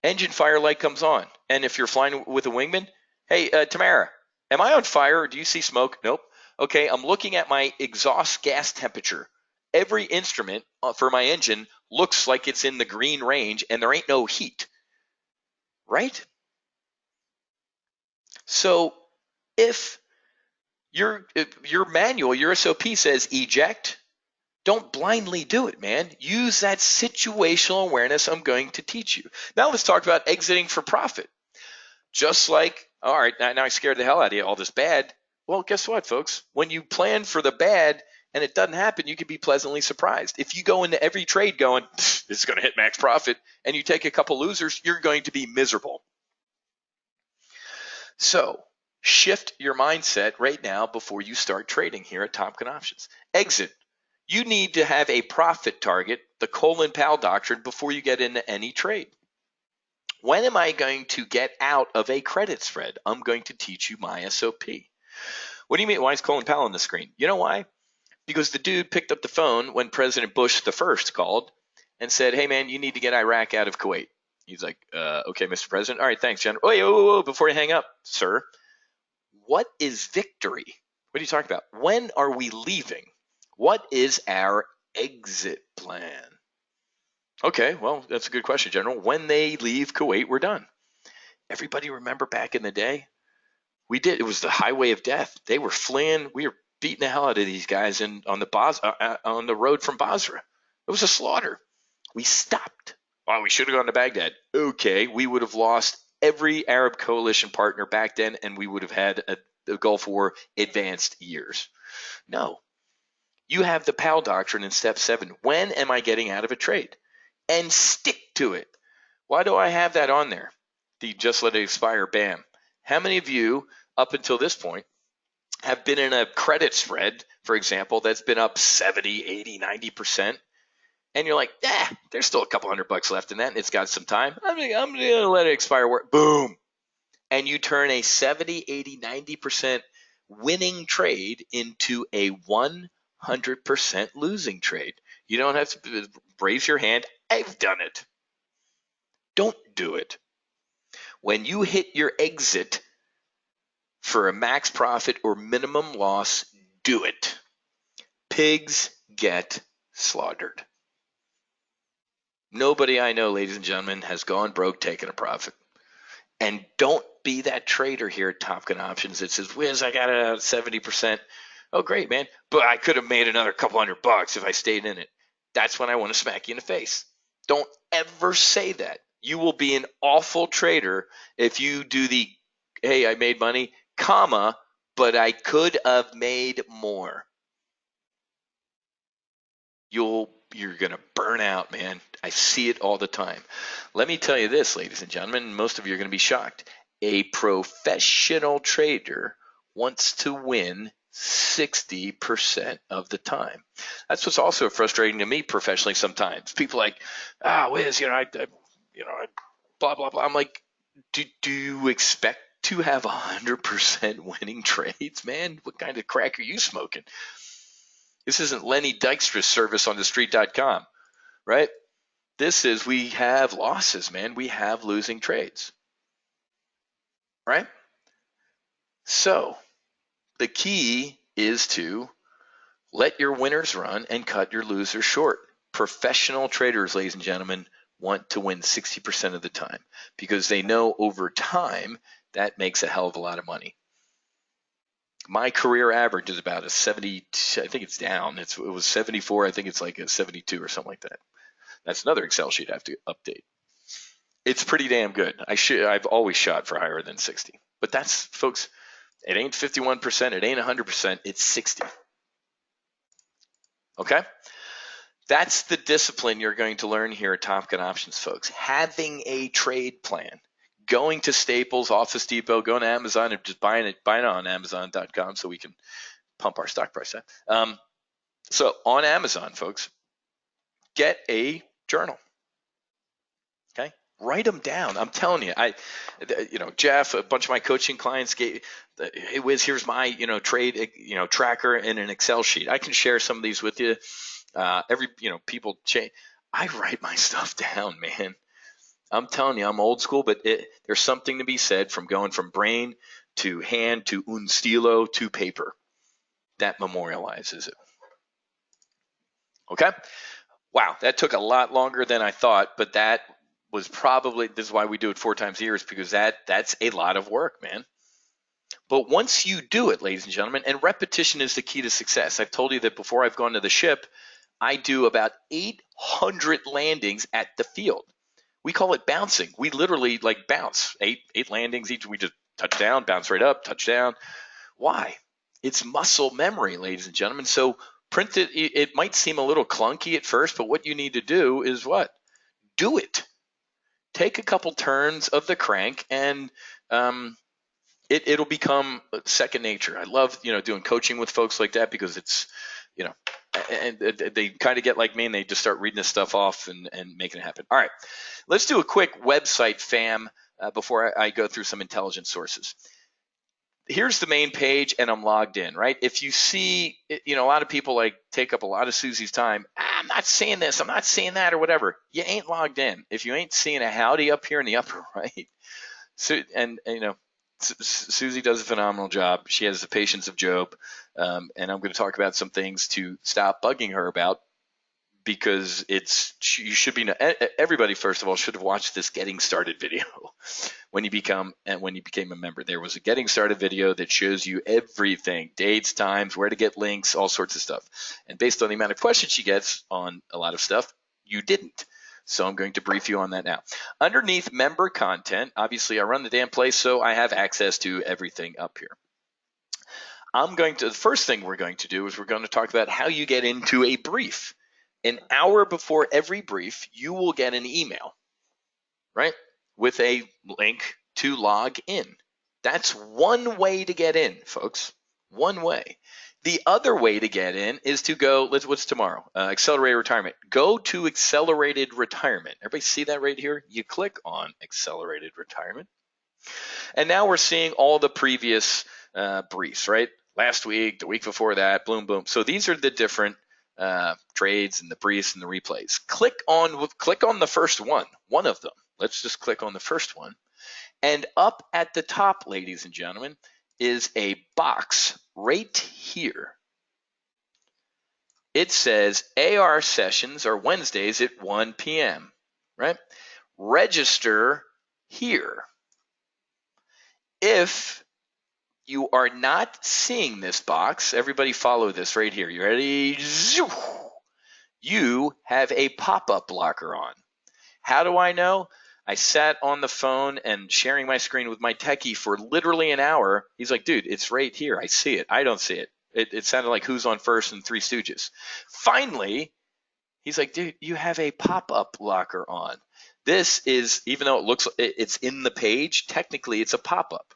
Engine fire light comes on. And if you're flying with a wingman, hey, Tamara, am I on fire or do you see smoke? Nope. Okay, I'm looking at my exhaust gas temperature. Every instrument for my engine looks like it's in the green range and there ain't no heat. Right? So if your manual, your SOP says eject, don't blindly do it, man. Use that situational awareness I'm going to teach you. Now let's talk about exiting for profit. Just like, all right, now I scared the hell out of you, all this bad. Well, guess what, folks? When you plan for the bad and it doesn't happen, you can be pleasantly surprised. If you go into every trade going, this is going to hit max profit, and you take a couple losers, you're going to be miserable. So shift your mindset right now before you start trading here at Top Gun Options. Exit. You need to have a profit target, the Colin Powell doctrine, before you get into any trade. When am I going to get out of a credit spread? I'm going to teach you my SOP. What do you mean? Why is Colin Powell on the screen? You know why? Because the dude picked up the phone when President Bush the first called and said, hey, man, you need to get Iraq out of Kuwait. He's like, okay, Mr. President. All right, thanks, General. Oh, before you hang up, sir, what is victory? What are you talking about? When are we leaving? What is our exit plan? Okay, well, that's a good question, General. When they leave Kuwait, we're done. Everybody remember back in the day? We did. It was the highway of death. They were fleeing. We were beating the hell out of these guys on the road from Basra. It was a slaughter. We stopped. Oh, we should have gone to Baghdad. Okay, we would have lost every Arab coalition partner back then, and we would have had a Gulf War advanced years. No. You have the Powell doctrine in step 7. When am I getting out of a trade? And stick to it. Why do I have that on there? the just let it expire, bam. How many of you up until this point have been in a credit spread, for example, that's been up 70, 80, 90%, and you're like, there's still a couple $100 left in that, and it's got some time. I'm gonna let it expire. Boom. And you turn a 70, 80, 90% winning trade into a 100% losing trade. You don't have to raise your hand. I've done it. Don't do it. When you hit your exit for a max profit or minimum loss, do it. Pigs get slaughtered. Nobody I know, ladies and gentlemen, has gone broke taking a profit. And don't be that trader here at Top Gun Options that says, Wiz, I got a 70%. Oh, great, man. But I could have made another couple $100 if I stayed in it. That's when I want to smack you in the face. Don't ever say that. You will be an awful trader if you do the, hey, I made money, comma, but I could have made more. You're going to burn out, man. I see it all the time. Let me tell you this, ladies and gentlemen, most of you are going to be shocked. A professional trader wants to win 60% of the time. That's what's also frustrating to me professionally sometimes. People are like, Wiz, I blah, blah, blah. I'm like, do you expect to have 100% winning trades, man? What kind of crack are you smoking? This isn't Lenny Dykstra's service on the street.com, right? This is, we have losses, man. We have losing trades, right? So the key is to let your winners run and cut your losers short. Professional traders, ladies and gentlemen, want to win 60% of the time because they know over time that makes a hell of a lot of money. My career average is about a 70. I think it's down. It was 74. I think it's like a 72 or something like that. That's another Excel sheet I have to update. It's pretty damn good. I've always shot for higher than 60. But that's, folks, it ain't 51%. It ain't 100%. It's 60. Okay? That's the discipline you're going to learn here at Top Gun Options, folks. Having a trade plan. Going to Staples, Office Depot, going to Amazon, and just buying it on Amazon.com so we can pump our stock price up. So on Amazon, folks, get a journal. Okay, write them down. I'm telling you, Jeff, a bunch of my coaching clients gave, hey Wiz, here's my trade tracker in an Excel sheet. I can share some of these with you. People change. I write my stuff down, man. I'm telling you, I'm old school, but there's something to be said from going from brain to hand to un stilo to paper. That memorializes it. Okay? Wow, that took a lot longer than I thought, but that was probably, this is why we do it 4 times a year, is because that's a lot of work, man. But once you do it, ladies and gentlemen, and repetition is the key to success. I've told you that before I've gone to the ship, I do about 800 landings at the field. We call it bouncing. We literally bounce, eight landings each. We just touch down, bounce right up, touch down. Why? It's muscle memory, ladies and gentlemen. So print it. It might seem a little clunky at first, but what you need to do is what? Do it. Take a couple turns of the crank, and it'll become second nature. I love doing coaching with folks like that because it's and they kind of get like me and they just start reading this stuff off and making it happen. All right, let's do a quick website, fam, before I go through some intelligent sources. Here's the main page and I'm logged in, right? If you see, a lot of people take up a lot of Susie's time. I'm not seeing this, I'm not seeing that, or whatever. You ain't logged in. If you ain't seeing a howdy up here in the upper right, so, and Susie does a phenomenal job. She has the patience of Job, and I'm going to talk about some things to stop bugging her about because you should be. Everybody, first of all, should have watched this getting started video when you became a member. There was a getting started video that shows you everything: dates, times, where to get links, all sorts of stuff. And based on the amount of questions she gets on a lot of stuff, you didn't. So I'm going to brief you on that now. Underneath member content, obviously I run the damn place, so I have access to everything up here. The first thing we're going to do is we're going to talk about how you get into a brief. An hour before every brief, you will get an email, right? with a link to log in. That's one way to get in, folks. One way. The other way to get in is to go, what's tomorrow? Accelerated retirement. Go to accelerated retirement. Everybody see that right here? You click on accelerated retirement. And now we're seeing all the previous briefs, right? Last week, the week before that, boom, boom. So these are the different trades and the briefs and the replays. Click on the first one of them. Let's just click on the first one. And up at the top, ladies and gentlemen, is a box right here. It says AR sessions are Wednesdays at 1 p.m., right? Register here. If you are not seeing this box, everybody follow this right here. You ready? You have a pop-up blocker on. How do I know? I sat on the phone and sharing my screen with my techie for literally an hour. He's like, dude, it's right here. I see it. I don't see it. It sounded like Who's on First and Three Stooges. Finally, he's like, dude, you have a pop-up blocker on. This is, even though it's in the page, technically it's a pop-up.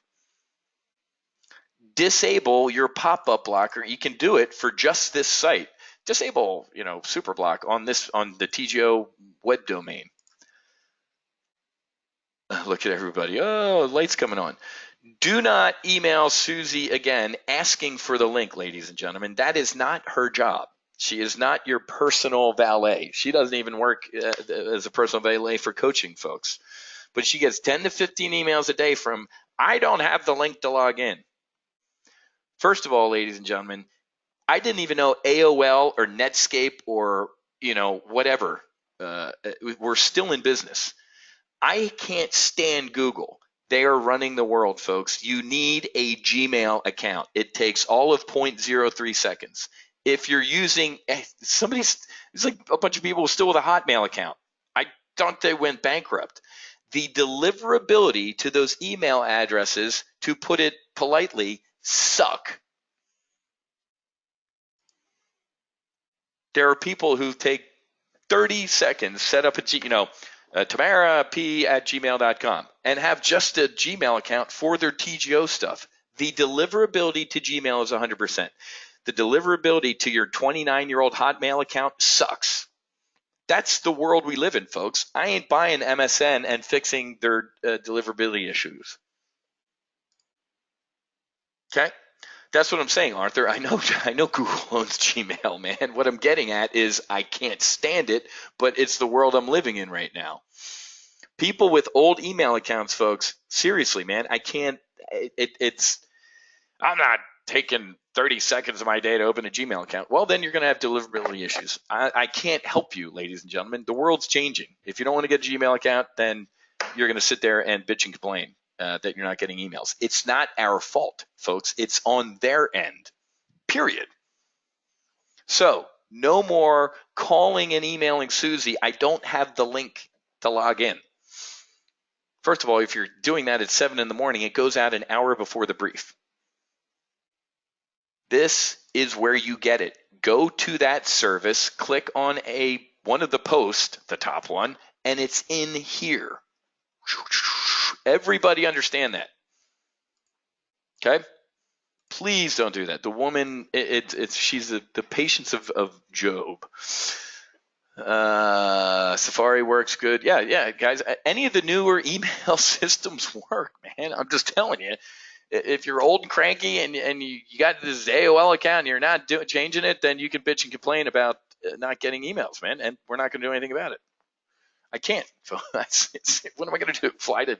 Disable your pop-up blocker. You can do it for just this site. Disable, Superblock on the TGO web domain. Look at everybody. Oh, light's coming on. Do not email Susie again asking for the link, ladies and gentlemen. That is not her job. She is not your personal valet. She doesn't even work as a personal valet for coaching folks. But she gets 10 to 15 emails a day from, I don't have the link to log in. First of all, ladies and gentlemen, I didn't even know AOL or Netscape or, whatever, we're still in business. I can't stand Google. They are running the world, folks. You need a Gmail account. It takes all of 0.03 seconds. If you're using it's like a bunch of people still with a Hotmail account. I thought they went bankrupt. The deliverability to those email addresses, to put it politely, suck. There are people who take 30 seconds, set up tamarap@gmail.com, and have just a Gmail account for their TGO stuff. The deliverability to Gmail is 100%. The deliverability to your 29-year-old Hotmail account sucks. That's the world we live in, folks. I ain't buying MSN and fixing their deliverability issues. Okay? That's what I'm saying, Arthur. I know Google owns Gmail, man. What I'm getting at is I can't stand it, but it's the world I'm living in right now. People with old email accounts, folks, seriously, man, I can't. I'm not taking 30 seconds of my day to open a Gmail account. Well, then you're going to have deliverability issues. I can't help you, ladies and gentlemen. The world's changing. If you don't want to get a Gmail account, then you're going to sit there and bitch and complain that you're not getting emails. It's not our fault, folks. It's on their end, period. So no more calling and emailing Susie. I don't have the link to log in. First of all, if you're doing that at 7 in the morning, it goes out an hour before the brief. This is where you get it. Go to that service, click on one of the posts, the top one, and it's in here. Everybody understand that. Okay? Please don't do that. The woman, she's the patience of Job. Safari works good. Yeah, guys. Any of the newer email systems work, man. I'm just telling you. If you're old and cranky and you got this AOL account and you're not changing it, then you can bitch and complain about not getting emails, man. And we're not going to do anything about it. I can't. What am I going to do? Fly to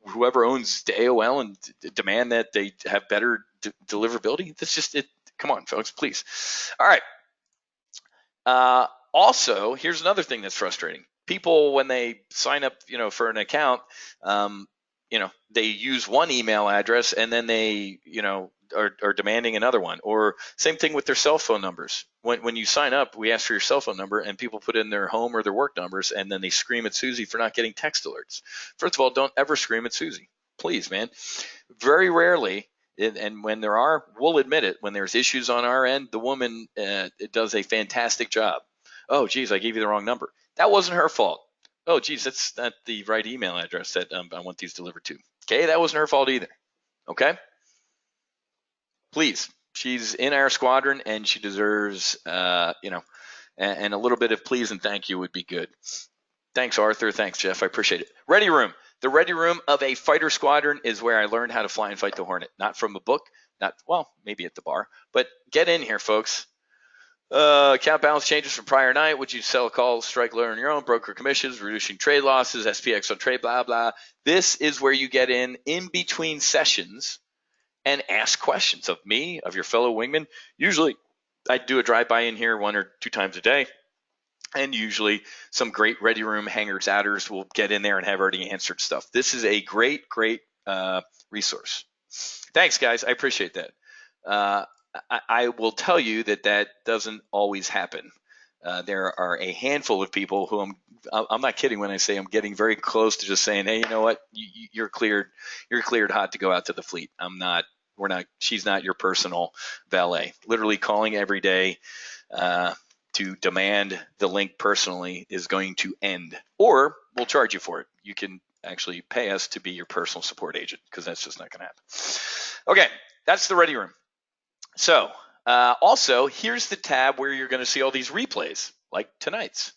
whoever owns AOL and demand that they have better deliverability? That's just it. Come on, folks, please. All right. Also, here's another thing that's frustrating. People, when they sign up, for an account, they use one email address and then they, are demanding another one. Or same thing with their cell phone numbers. When you sign up, we ask for your cell phone number and people put in their home or their work numbers and then they scream at Susie for not getting text alerts. First of all, don't ever scream at Susie. Please, man. Very rarely, and when there are, we'll admit it, when there's issues on our end, the woman does a fantastic job. Oh, geez, I gave you the wrong number. That wasn't her fault. Oh, geez, that's not the right email address that I want these delivered to. Okay, that wasn't her fault either. Okay, please. She's in our squadron, and she deserves, and a little bit of please and thank you would be good. Thanks, Arthur. Thanks, Jeff. I appreciate it. Ready room. The ready room of a fighter squadron is where I learned how to fly and fight the Hornet. Not from a book, maybe at the bar, but get in here, folks. Account balance changes from prior night. Would you sell a call, strike lower on your own, broker commissions, reducing trade losses, SPX on trade, blah, blah. This is where you get in between sessions and ask questions of me, of your fellow wingmen. Usually I do a drive-by in here 1 or 2 times a day. And usually some great ready room hangers outers will get in there and have already answered stuff. This is a great resource. Thanks, guys. I appreciate that. I will tell you that doesn't always happen. There are a handful of people who I'm not kidding when I say I'm getting very close to just saying, hey, you know what? You're cleared hot to go out to the fleet. She's not your personal valet. Literally calling every day to demand the link personally is going to end, or we'll charge you for it. You can actually pay us to be your personal support agent, because that's just not going to happen. Okay, that's the ready room. So also, here's the tab where you're going to see all these replays, like tonight's.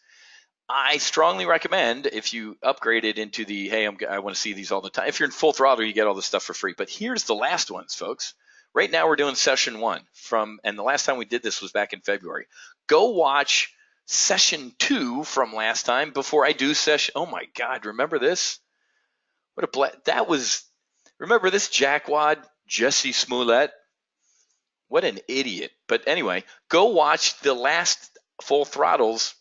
I strongly recommend, if you upgrade it into the, hey, I want to see these all the time. If you're in full throttle, you get all this stuff for free. But here's the last ones, folks. Right now we're doing session 1 and the last time we did this was back in February. Go watch session 2 from last time before I do session. Oh my God, remember this? Remember this jackwad, Jesse Smollett? What an idiot. But anyway, go watch the last full throttles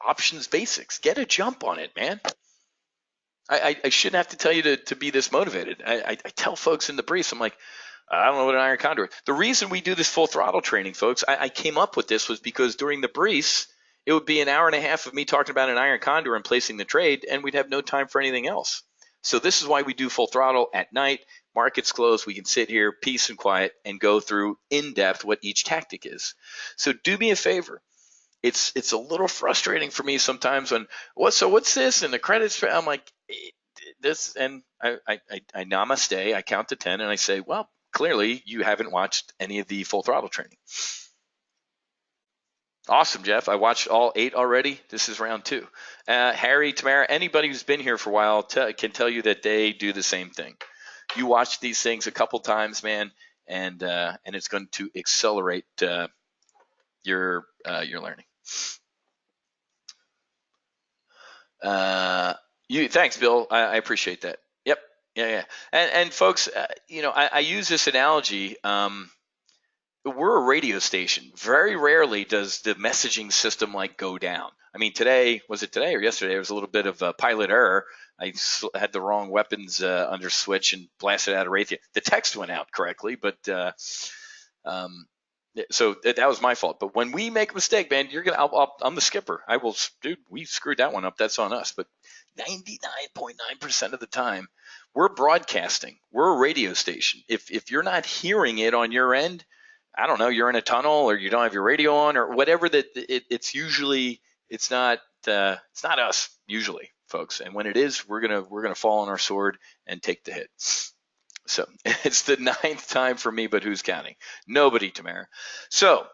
options basics. Get a jump on it, man. I shouldn't have to tell you to be this motivated. I tell folks in the briefs, I'm like, I don't know what an iron condor is. The reason we do this full throttle training, folks, I came up with this was because during the briefs, it would be an hour and a half of me talking about an iron condor and placing the trade, and we'd have no time for anything else. So this is why we do full throttle at night. Markets closed. We can sit here, peace and quiet, and go through in depth what each tactic is. So do me a favor. It's a little frustrating for me sometimes when what's this and the credits. I'm like this, and I namaste. I count to 10 and I say, well, clearly you haven't watched any of the full throttle training. Awesome, Jeff. I watched all 8 already. This is round 2. Harry, Tamara, anybody who's been here for a while can tell you that they do the same thing. You watch these things a couple times, man, and it's going to accelerate your learning. Thanks, Bill. I appreciate that. Yep. Yeah. And folks, I use this analogy. We're a radio station. Very rarely does the messaging system go down. I mean, was it today or yesterday? There was a little bit of a pilot error. I had the wrong weapons under switch and blasted out of Raytheon. The text went out correctly, but so that was my fault. But when we make a mistake, man, I'm the skipper. Dude, we screwed that one up. That's on us. But 99.9% of the time, we're broadcasting. We're a radio station. If you're not hearing it on your end, I don't know, you're in a tunnel or you don't have your radio on or whatever. It's not us usually, folks. And when it is, we're gonna fall on our sword and take the hit. So it's the 9th time for me, but who's counting? Nobody, Tamara. So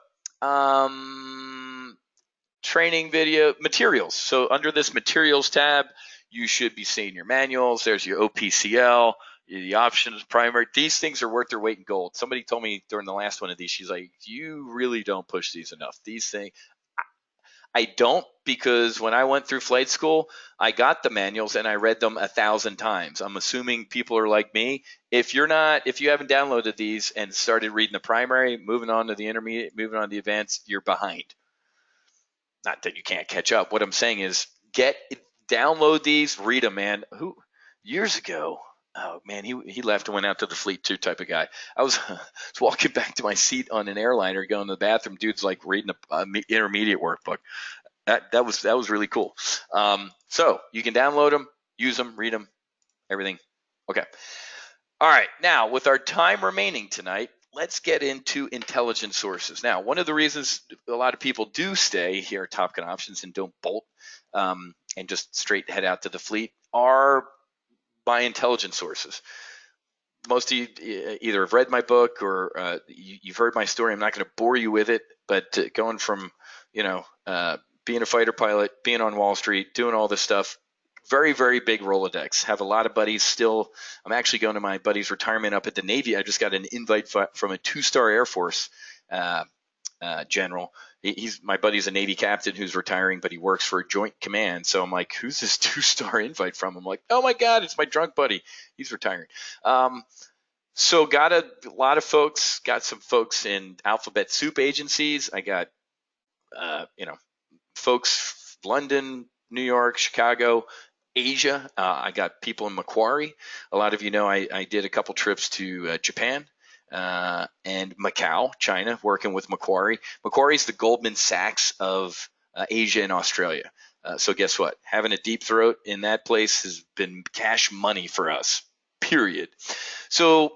training video materials. So under this materials tab, you should be seeing your manuals. There's your OPCL, the options, primary. These things are worth their weight in gold. Somebody told me during the last one of these, she's like, you really don't push these enough. These things, I don't, because when I went through flight school, I got the manuals and I read them 1,000 times. I'm assuming people are like me. If you haven't downloaded these and started reading the primary, moving on to the intermediate, moving on to the advanced, you're behind. Not that you can't catch up. What I'm saying is download these, read them, man. Years ago, oh man, he left and went out to the fleet too type of guy. I was walking back to my seat on an airliner, going to the bathroom. Dude's reading an intermediate workbook. That was really cool. So you can download them, use them, read them, everything. Okay. All right. Now, with our time remaining tonight, let's get into intelligence sources. Now, one of the reasons a lot of people do stay here at Top Gun Options and don't bolt and just straight head out to the fleet are my intelligence sources. Most of you either have read my book or you've heard my story. I'm not going to bore you with it, but going from, being a fighter pilot, being on Wall Street, doing all this stuff, very, very big Rolodex. Have a lot of buddies still. I'm actually going to my buddy's retirement up at the Navy. I just got an invite from a 2-star Air Force general. My buddy's a Navy captain who's retiring, but he works for a Joint Command. So I'm like, who's this 2-star invite from? I'm like, oh my God, it's my drunk buddy. He's retiring. So got a lot of folks, got some folks in alphabet soup agencies. I got, folks, London, New York, Chicago, Asia. I got people in Macquarie. A lot of you know I did a couple trips to Japan and Macau, China, working with Macquarie. Macquarie is the Goldman Sachs of Asia and Australia. So guess what? Having a deep throat in that place has been cash money for us, period. So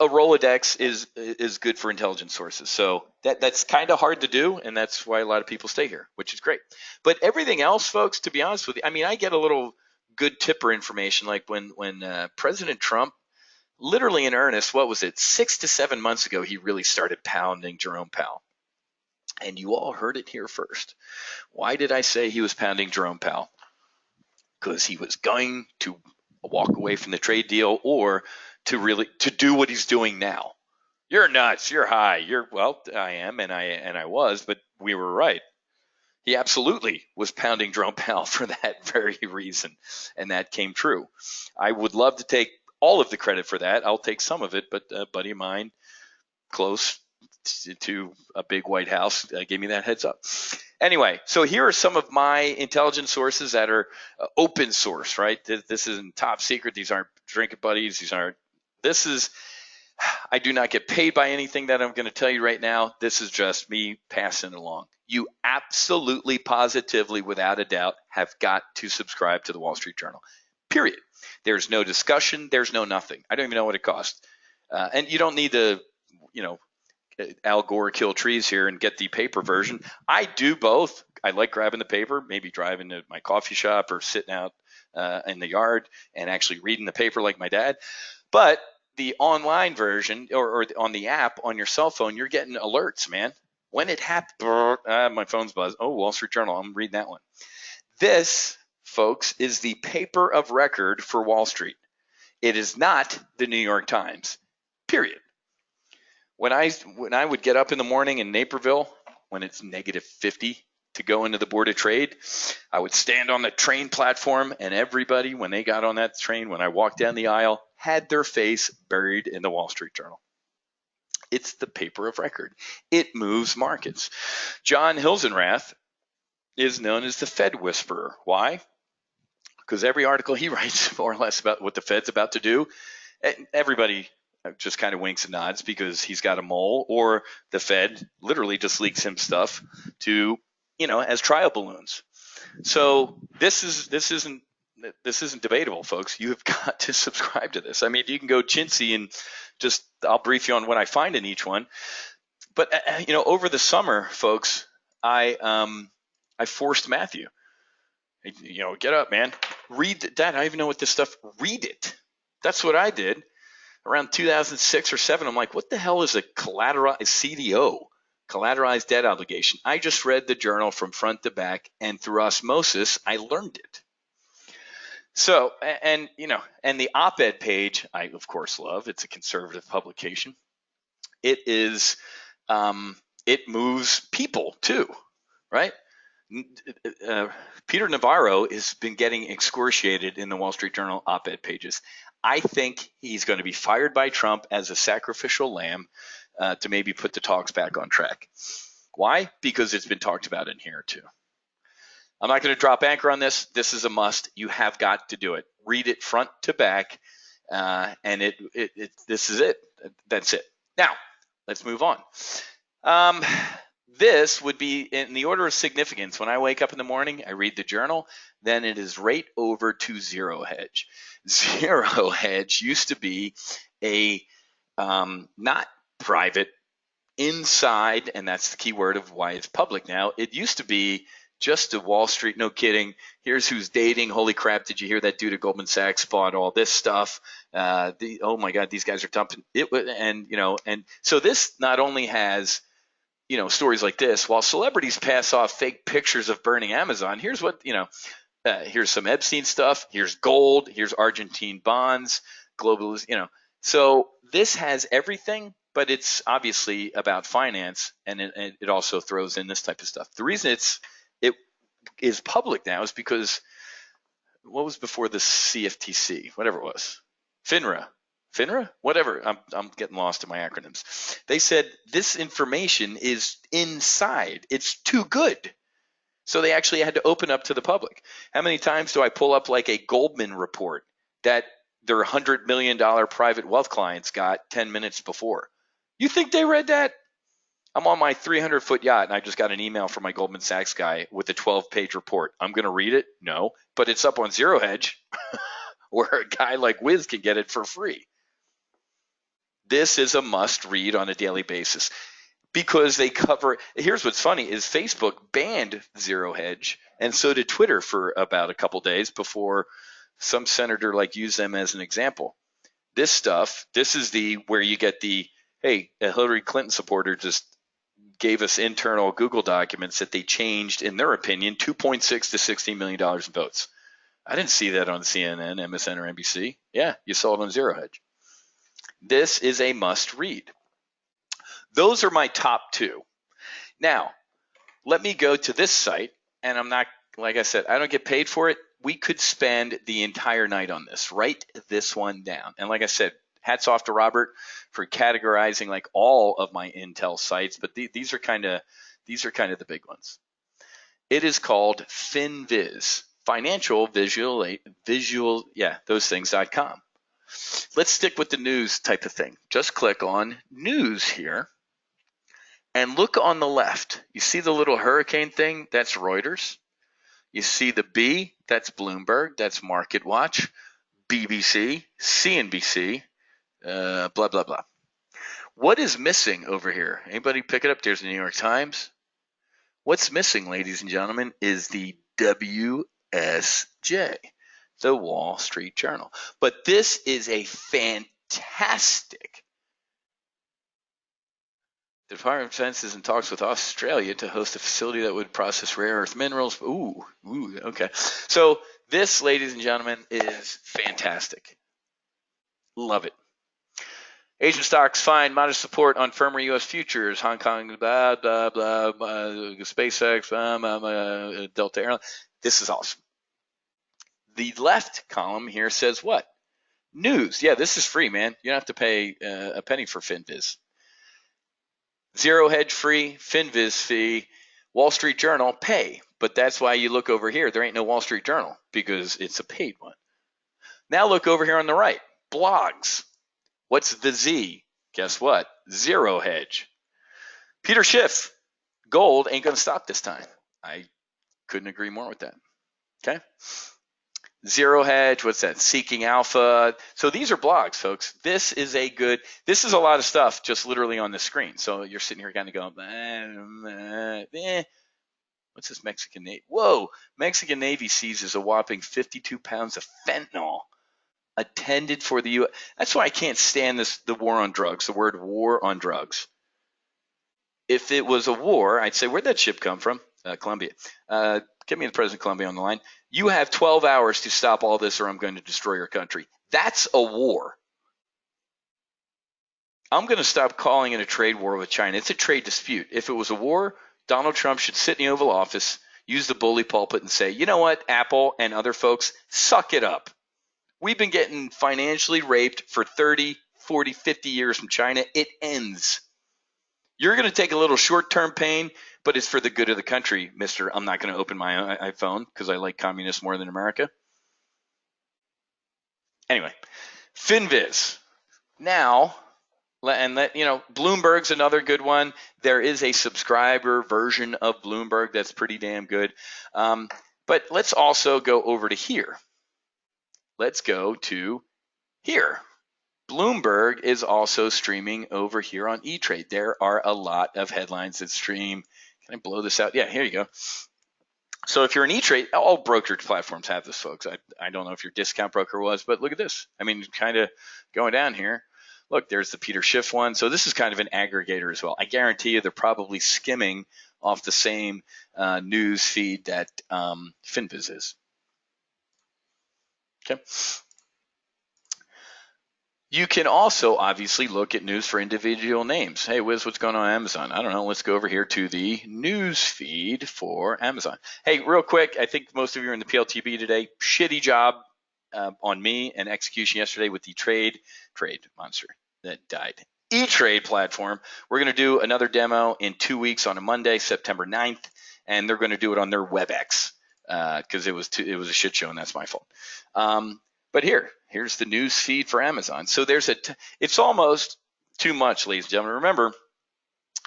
a Rolodex is good for intelligence sources. So that's kind of hard to do, and that's why a lot of people stay here, which is great. But everything else, folks, to be honest with you, I mean, I get a little good tipper information, like when President Trump, literally in earnest, what was it, 6 to 7 months ago, he really started pounding Jerome Powell. And you all heard it here first. Why did I say he was pounding Jerome Powell? Because he was going to walk away from the trade deal or to do what he's doing now. You're nuts. You're high. Well, I am, and I was, but we were right. He absolutely was pounding Jerome Powell for that very reason, and that came true. I would love to take all of the credit for that. I'll take some of it, but a buddy of mine, close to a big White House, gave me that heads up. Anyway, so here are some of my intelligence sources that are open source, right? This isn't top secret. These aren't drinking buddies. I do not get paid by anything that I'm going to tell you right now. This is just me passing along. You absolutely, positively, without a doubt, have got to subscribe to the Wall Street Journal, period. There's no discussion. There's no nothing. I don't even know what it costs. And you don't need to, Al Gore kill trees here and get the paper version. I do both. I like grabbing the paper, maybe driving to my coffee shop or sitting out in the yard and actually reading the paper like my dad. But the online version or on the app on your cell phone, you're getting alerts, man. When it happens, my phone's buzzed. Oh, Wall Street Journal, I'm reading that one. This, folks, is the paper of record for Wall Street. It is not the New York Times, period. When I would get up in the morning in Naperville, when it's negative 50 to go into the Board of Trade, I would stand on the train platform, and everybody, when they got on that train, when I walked down the aisle, had their face buried in the Wall Street Journal. It's the paper of record. It moves markets. John Hilsenrath is known as the Fed Whisperer. Why? Because every article he writes, more or less, about what the Fed's about to do, everybody just kind of winks and nods because he's got a mole, or the Fed literally just leaks him stuff to, as trial balloons. So this isn't debatable, folks. You have got to subscribe to this. I mean, you can go chintzy and I'll brief you on what I find in each one. But over the summer, folks, I forced Matthew. Get up, man. Read Dad. I don't even know what this stuff. Read it. That's what I did. Around 2006 or 7, I'm like, what the hell is a collateralized CDO, collateralized debt obligation? I just read the journal from front to back, and through osmosis, I learned it. So, and the op-ed page, I of course love. It's a conservative publication. It is, it moves people too, right? Peter Navarro has been getting excoriated in the Wall Street Journal op-ed pages. I think he's going to be fired by Trump as a sacrificial lamb to maybe put the talks back on track. Why? Because it's been talked about in here too. I'm not going to drop anchor on this. This is a must. You have got to do it. Read it front to back, and this is it. That's it. Now, let's move on. This would be in the order of significance. When I wake up in the morning, I read the journal, then it is right over to Zero Hedge. Zero Hedge used to be a not private, inside, and that's the key word of why it's public now. It used to be just to Wall Street. No kidding. Here's who's dating. Holy crap! Did you hear that dude at Goldman Sachs bought all this stuff? Oh my God, these guys are dumping it. And so this not only has stories like this, while celebrities pass off fake pictures of burning Amazon. Here's what here's some Epstein stuff. Here's gold. Here's Argentine bonds. Global. So this has everything, but it's obviously about finance, and it also throws in this type of stuff. The reason it is public now is because what was before the CFTC, whatever it was, FINRA, whatever. I'm getting lost in my acronyms. They said this information is inside. It's too good. So they actually had to open up to the public. How many times do I pull up like a Goldman report that their $100 million private wealth clients got 10 minutes before? You think they read that? I'm on my 300-foot yacht, and I just got an email from my Goldman Sachs guy with a 12-page report. I'm going to read it? No. But it's up on Zero Hedge, where a guy like Wiz can get it for free. This is a must-read on a daily basis because they cover – here's what's funny is Facebook banned Zero Hedge, and so did Twitter for about a couple days before some senator used them as an example. This stuff, this is where you get hey, a Hillary Clinton supporter just gave us internal Google documents that they changed, in their opinion, $2.6 to $16 million in votes. I didn't see that on CNN, MSN, or NBC. Yeah, you saw it on Zero Hedge. This is a must read. Those are my top two. Now, let me go to this site, and I'm not, like I said, I don't get paid for it. We could spend the entire night on this. Write this one down. And like I said, hats off to Robert for categorizing all of my Intel sites, but these are kind of the big ones. It is called FinViz, financial visual, those things.com. Let's stick with the news type of thing. Just click on news here and look on the left. You see the little hurricane thing? That's Reuters. You see the B? That's Bloomberg. That's MarketWatch, BBC, CNBC, blah, blah, blah. What is missing over here? Anybody pick it up? There's the New York Times. What's missing, ladies and gentlemen, is the WSJ, the Wall Street Journal. But this is a fantastic. The Department of Defense is in talks with Australia to host a facility that would process rare earth minerals. Ooh, okay. So this, ladies and gentlemen, is fantastic. Love it. Asian stocks find modest support on firmer U.S. futures. Hong Kong, blah, blah, blah, SpaceX, Delta Airlines. This is awesome. The left column here says what? News. Yeah, this is free, man. You don't have to pay a penny for FinViz. Zero Hedge free, FinViz fee, Wall Street Journal pay. But that's why you look over here. There ain't no Wall Street Journal because it's a paid one. Now look over here on the right. Blogs. What's the Z? Guess what? Zero Hedge. Peter Schiff. Gold ain't going to stop this time. I couldn't agree more with that. Okay. Zero Hedge. What's that? Seeking Alpha. So these are blogs, folks. This is a lot of stuff just literally on the screen. So you're sitting here kind of going, what's this Mexican Navy? Whoa. Mexican Navy seizes a whopping 52 pounds of fentanyl attended for the U.S. That's why I can't stand the war on drugs, the word war on drugs. If it was a war, I'd say, where'd that ship come from? Colombia. Get me the President of Colombia on the line. You have 12 hours to stop all this or I'm going to destroy your country. That's a war. I'm going to stop calling it a trade war with China. It's a trade dispute. If it was a war, Donald Trump should sit in the Oval Office, use the bully pulpit and say, you know what, Apple and other folks, suck it up. We've been getting financially raped for 30, 40, 50 years from China. It ends. You're going to take a little short-term pain, but it's for the good of the country, mister. I'm not going to open my iPhone because I like communists more than America. Anyway, FinViz. Now, Bloomberg's another good one. There is a subscriber version of Bloomberg that's pretty damn good. But let's also go over to here. Let's go to here. Bloomberg is also streaming over here on E-Trade. There are a lot of headlines that stream. Can I blow this out? Yeah, here you go. So if you're an E-Trade, all brokerage platforms have this, folks. I don't know if your discount broker was, but look at this. I mean, kind of going down here. Look, there's the Peter Schiff one. So this is kind of an aggregator as well. I guarantee you they're probably skimming off the same news feed that FinViz is. Okay. You can also obviously look at news for individual names. Hey, Wiz, what's going on Amazon? I don't know. Let's go over here to the news feed for Amazon. Hey, real quick, I think most of you are in the PLTB today. Shitty job on me and execution yesterday with the trade monster that died. E-Trade platform. We're going to do another demo in 2 weeks on a Monday, September 9th, and they're going to do it on their WebEx because it was a shit show and that's my fault. But here's the news feed for Amazon. So it's almost too much, ladies and gentlemen. Remember,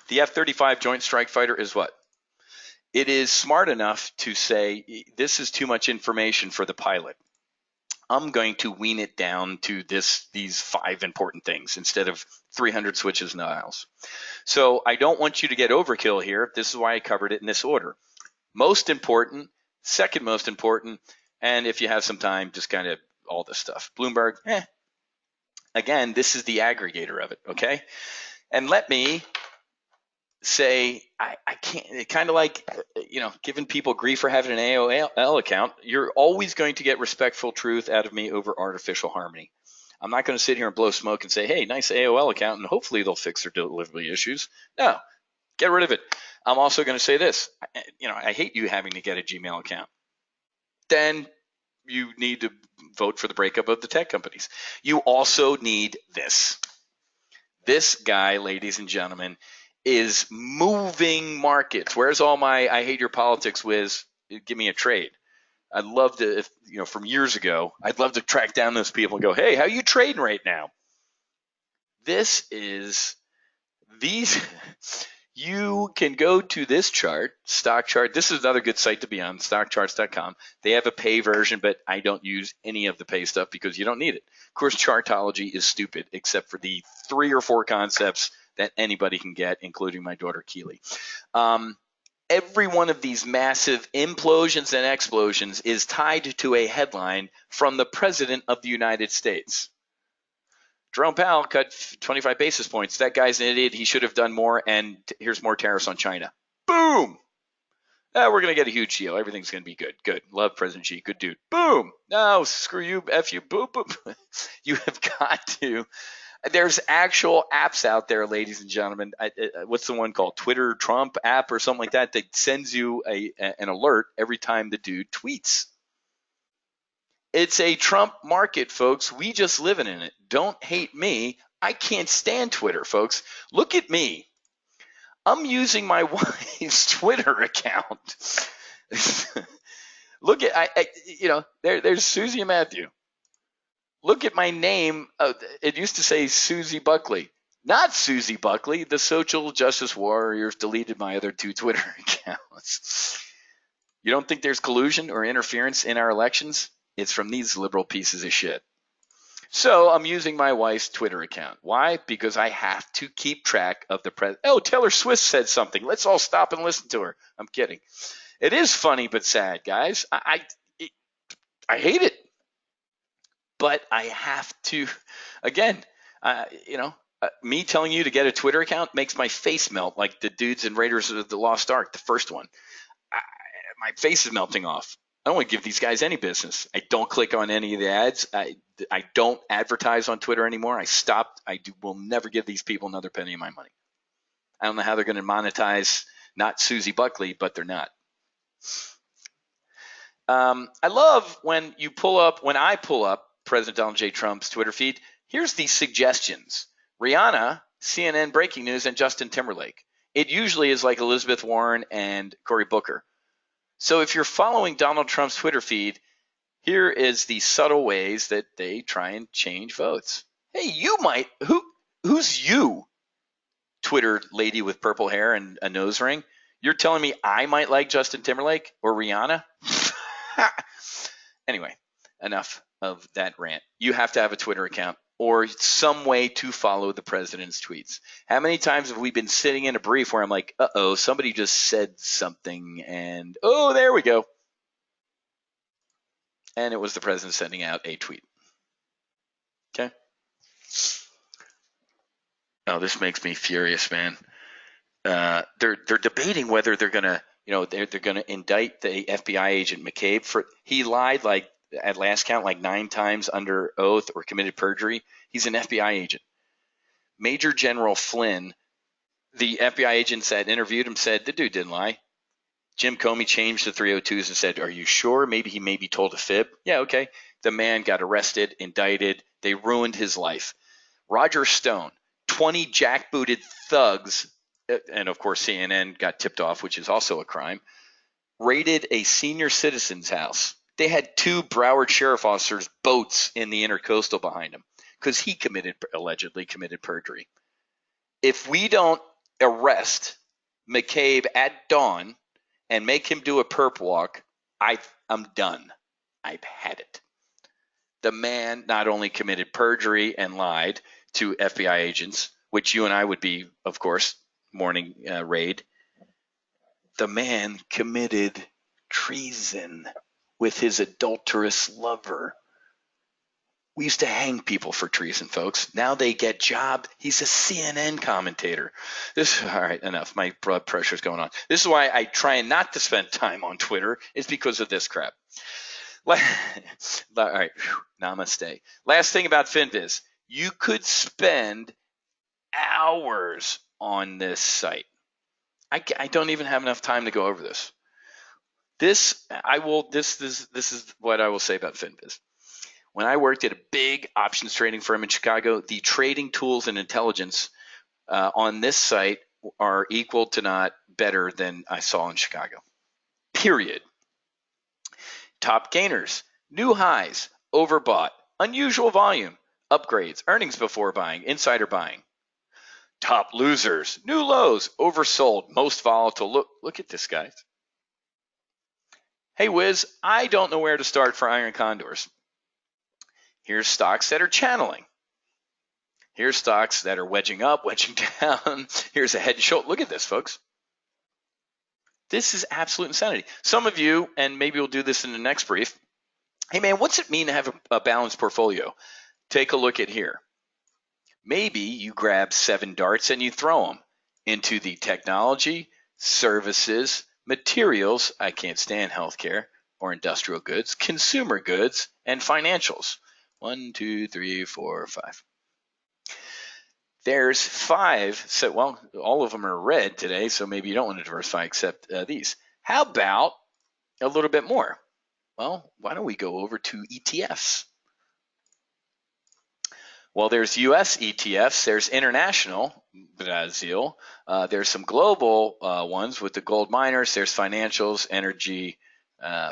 the F-35 Joint Strike Fighter is what? It is smart enough to say, this is too much information for the pilot. I'm going to wean it down to these 5 important things instead of 300 switches and dials. So I don't want you to get overkill here. This is why I covered it in this order. Most important, second most important, and if you have some time, just kind of all this stuff. Bloomberg, again, this is the aggregator of it, okay? And let me say, I can't, kind of like, giving people grief for having an AOL account, you're always going to get respectful truth out of me over artificial harmony. I'm not going to sit here and blow smoke and say, hey, nice AOL account, and hopefully they'll fix their delivery issues. No, get rid of it. I'm also going to say this, I hate you having to get a Gmail account. Then you need to vote for the breakup of the tech companies. You also need this. This guy, ladies and gentlemen, is moving markets. Where's all my I hate your politics whiz? Give me a trade. I'd love to, from years ago, I'd love to track down those people and go, hey, how you trading right now? You can go to this chart, stock chart. This is another good site to be on, stockcharts.com. They have a pay version, but I don't use any of the pay stuff because you don't need it. Of course, Chartology is stupid, except for the 3 or 4 concepts that anybody can get, including my daughter Keely. Every one of these massive implosions and explosions is tied to a headline from the President of the United States. Jerome Powell cut 25 basis points. That guy's an idiot. He should have done more, and here's more tariffs on China. Boom! We're going to get a huge deal. Everything's going to be good. Good. Love President Xi. Good dude. Boom! No, screw you. F you. Boom, boom. You have got to. There's actual apps out there, ladies and gentlemen. What's the one called? Twitter Trump app or something like that sends you an alert every time the dude tweets. It's a Trump market, folks. We just living in it. Don't hate me. I can't stand Twitter, folks. Look at me. I'm using my wife's Twitter account. Look at, there's Susie and Matthew. Look at my name. It used to say Susie Buckley. Not Susie Buckley. The social justice warriors deleted my other 2 Twitter accounts. You don't think there's collusion or interference in our elections? It's from these liberal pieces of shit. So I'm using my wife's Twitter account. Why? Because I have to keep track of the president. Oh, Taylor Swift said something. Let's all stop and listen to her. I'm kidding. It is funny but sad, guys. I hate it. But I have to, again, me telling you to get a Twitter account makes my face melt like the dudes in Raiders of the Lost Ark, the first one. My face is melting off. I don't want to give these guys any business. I don't click on any of the ads. I don't advertise on Twitter anymore. I stopped. Will never give these people another penny of my money. I don't know how they're going to monetize not Susie Buckley, but they're not. I love when I pull up President Donald J. Trump's Twitter feed. Here's the suggestions. Rihanna, CNN Breaking News, and Justin Timberlake. It usually is like Elizabeth Warren and Cory Booker. So if you're following Donald Trump's Twitter feed, here is the subtle ways that they try and change votes. Hey, who's you, Twitter lady with purple hair and a nose ring? You're telling me I might like Justin Timberlake or Rihanna? Anyway, enough of that rant. You have to have a Twitter account or some way to follow the president's tweets. How many times have we been sitting in a brief where I'm like, uh-oh, somebody just said something, and oh, there we go. And it was the president sending out a tweet. Okay? Oh, this makes me furious, man. They're debating whether they're gonna, they're gonna indict the FBI agent McCabe for he lied like at last count like 9 times under oath or committed perjury. He's an FBI agent. Major General Flynn, the FBI agents that interviewed him, said the dude didn't lie. Jim Comey changed the 302s and said, "Are you sure? Maybe he maybe told a fib." Yeah, okay. The man got arrested, indicted. They ruined his life. Roger Stone, 20 jackbooted thugs, and of course CNN got tipped off, which is also a crime, raided a senior citizen's house. They had 2 Broward sheriff officers' boats in the intercoastal behind him because he allegedly committed perjury. If we don't arrest McCabe at dawn and make him do a perp walk, I'm done. I've had it. The man not only committed perjury and lied to FBI agents, which you and I would be, of course, morning raid. The man committed treason with his adulterous lover. We used to hang people for treason, folks. Now they get job. He's a CNN commentator. All right, enough. My blood pressure's going on. This is why I try not to spend time on Twitter. It's because of this crap. All right, namaste. Last thing about FinViz. You could spend hours on this site. I don't even have enough time to go over this. This is what I will say about FinViz. When I worked at a big options trading firm in Chicago, the trading tools and intelligence on this site are equal to not better than I saw in Chicago. Period. Top gainers, new highs, overbought, unusual volume, upgrades, earnings before buying, insider buying. Top losers, new lows, oversold, most volatile. Look at this, guys. Hey, Wiz, I don't know where to start for iron condors. Here's stocks that are channeling. Here's stocks that are wedging up, wedging down. Here's a head and shoulder. Look at this, folks. This is absolute insanity. Some of you, and maybe we'll do this in the next brief, hey, man, what's it mean to have a balanced portfolio? Take a look at here. Maybe you grab 7 darts and you throw them into the technology, services, materials, I can't stand healthcare or industrial goods, consumer goods, and financials. 1, 2, 3, 4, 5. There's 5. So, well, all of them are red today, so maybe you don't want to diversify except these. How about a little bit more? Well, why don't we go over to ETFs? Well, there's U.S. ETFs. There's international, Brazil. There's some global ones with the gold miners. There's financials, energy,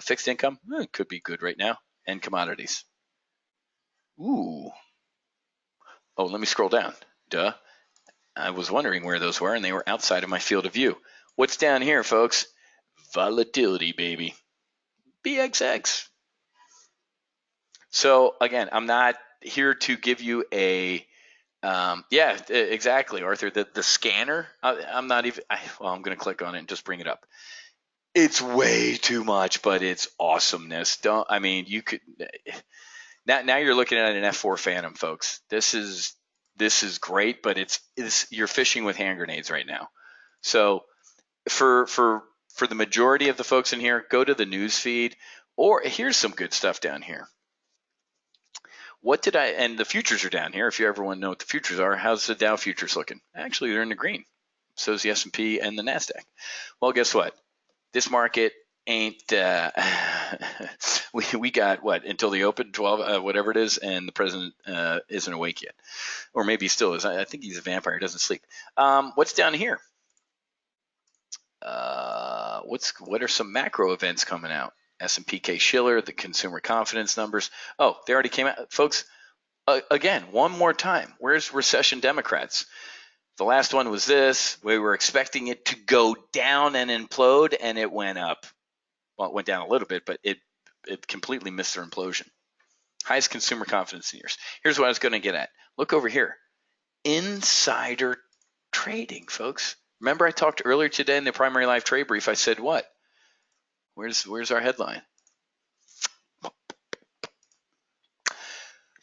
fixed income. Could be good right now, and commodities. Ooh. Oh, let me scroll down. Duh. I was wondering where those were, and they were outside of my field of view. What's down here, folks? Volatility, baby. BXX. So, again, I'm not here to give you a yeah, exactly, Arthur. The scanner, I'm not even, well, I'm going to click on it and just bring it up. It's way too much, but it's awesomeness. You could, now you're looking at an F4 Phantom, folks. This is great, but you're fishing with hand grenades right now. So for the majority of the folks in here, go to the news feed, or here's some good stuff down here. And the futures are down here. If you ever want to know what the futures are, how's the Dow futures looking? Actually, they're in the green. So is the S&P and the NASDAQ. Well, guess what? This market ain't, we got what, until the open, 12, whatever it is, and the president isn't awake yet. Or maybe he still is. I think he's a vampire, he doesn't sleep. What's down here? What are some macro events coming out? S&P Case-Shiller, the consumer confidence numbers. Oh, they already came out. Folks, again, one more time. Where's recession Democrats? The last one was this. We were expecting it to go down and implode, and it went up. Well, it went down a little bit, but it completely missed their implosion. Highest consumer confidence in years. Here's what I was going to get at. Look over here. Insider trading, folks. Remember I talked earlier today in the primary live trade brief. I said what? Where's our headline?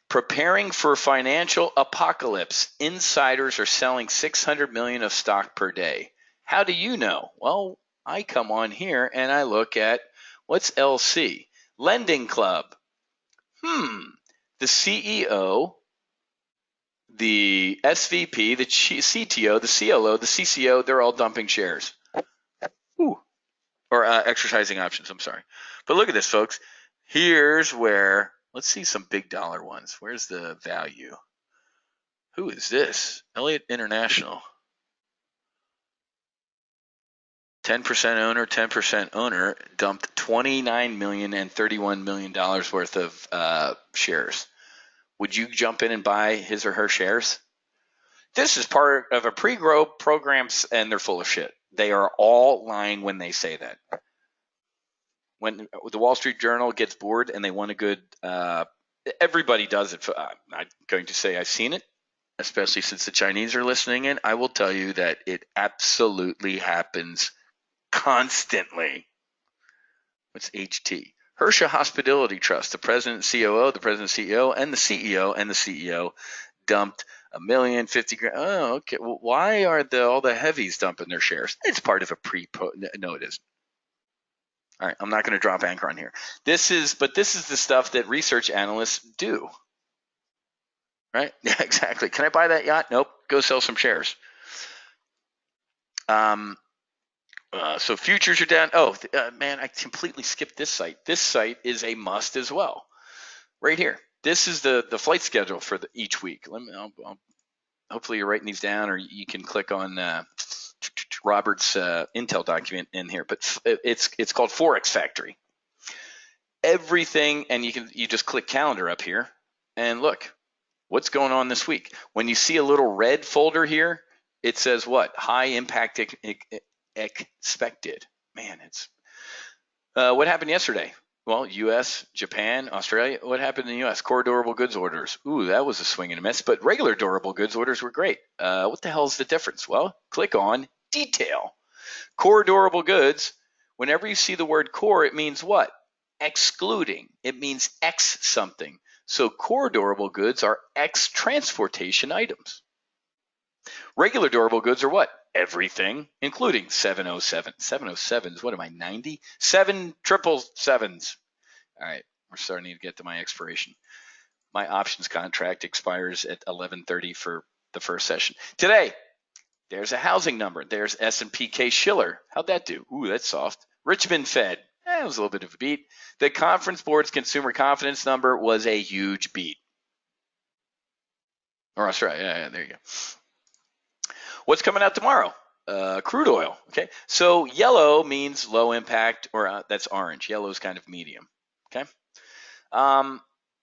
Preparing for financial apocalypse. Insiders are selling 600 million of stock per day. How do you know? Well, I come on here and I look at what's LC? Lending Club. The CEO, the SVP, the CTO, the CLO, the CCO, they're all dumping shares. Ooh. Or exercising options, I'm sorry. But look at this, folks. Here's where, let's see some big dollar ones. Where's the value? Who is this? Elliott International. 10% owner dumped $29 million and $31 million worth of shares. Would you jump in and buy his or her shares? This is part of a pre-grow program, and they're full of shit. They are all lying when they say that. When the Wall Street Journal gets bored and they want a good, everybody does it. I'm not going to say I've seen it, especially since the Chinese are listening in. I will tell you that it absolutely happens constantly. What's HT? Hersha Hospitality Trust. The president, COO, the president, CEO, and the CEO dumped $1 million, 50 grand. Oh, okay. Well, why are all the heavies dumping their shares? It's part of a no, it isn't. All right, I'm not going to drop anchor on here. This is the stuff that research analysts do. Right? Yeah, exactly. Can I buy that yacht? Nope. Go sell some shares. So futures are down. Oh, man, I completely skipped this site. This site is a must as well. Right here. This is the flight schedule for each week. Hopefully you're writing these down, or you can click on Robert's Intel document in here. But it's called Forex Factory. Everything, and you just click calendar up here, and look what's going on this week. When you see a little red folder here, it says what? High impact expected. Man, it's what happened yesterday? Well, U.S., Japan, Australia. What happened in the U.S.? Core durable goods orders. Ooh, that was a swing and a miss. But regular durable goods orders were great. What the hell is the difference? Well, click on detail. Core durable goods. Whenever you see the word core, it means what? Excluding. It means X something. So core durable goods are X transportation items. Regular durable goods are what? Everything, including 707. 707s, what am I, 90? 777s. All right, we're starting to get to my expiration. My options contract expires at 11:30 for the first session. Today, there's a housing number. There's S&P Case-Shiller. How'd that do? Ooh, that's soft. Richmond Fed. It was a little bit of a beat. The Conference Board's consumer confidence number was a huge beat. Or Australia, yeah, there you go. What's coming out tomorrow? Crude oil. Okay, so yellow means low impact, or that's orange. Yellow is kind of medium. Okay.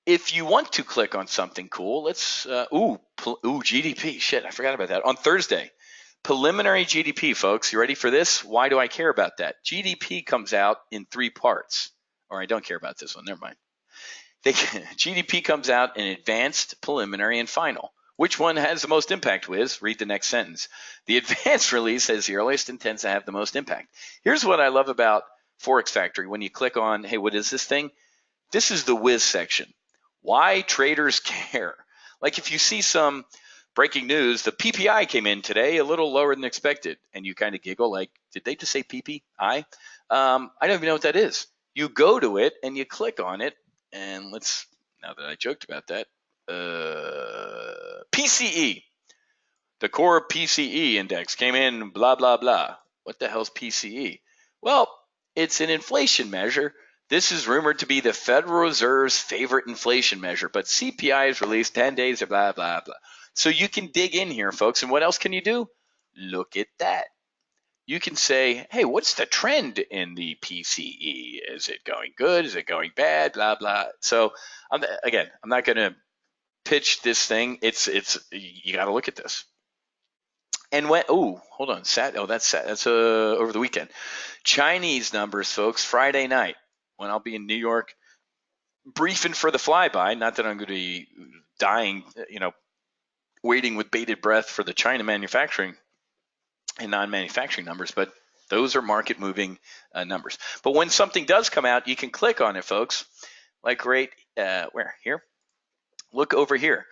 If you want to click on something cool, let's GDP. Shit, I forgot about that. On Thursday, preliminary GDP, folks. You ready for this? Why do I care about that? GDP comes out in 3 parts. Or I don't care about this one. Never mind. GDP comes out in advanced, preliminary, and final. Which one has the most impact, Wiz? Read the next sentence. The advanced release has the earliest and tends to have the most impact. Here's what I love about Forex Factory. When you click on, hey, what is this thing? This is the Wiz section. Why traders care. Like if you see some breaking news, the PPI came in today a little lower than expected, and you kind of giggle like, did they just say PPI? I don't even know what that is. You go to it and you click on it, and now that I joked about that, PCE, the core PCE index came in blah, blah, blah. What the hell's PCE? Well, it's an inflation measure. This is rumored to be the Federal Reserve's favorite inflation measure, but CPI is released 10 days or blah, blah, blah. So you can dig in here, folks, and what else can you do? Look at that. You can say, hey, what's the trend in the PCE? Is it going good? Is it going bad? Blah, blah. So, again, I'm not going to pitch this thing. You got to look at this. And hold on. That's over the weekend. Chinese numbers, folks, Friday night when I'll be in New York. briefing for the flyby. Not that I'm going to be dying, waiting with bated breath for the China manufacturing and non-manufacturing numbers, but those are market moving numbers. But when something does come out, you can click on it, folks. Like where here? Look over here.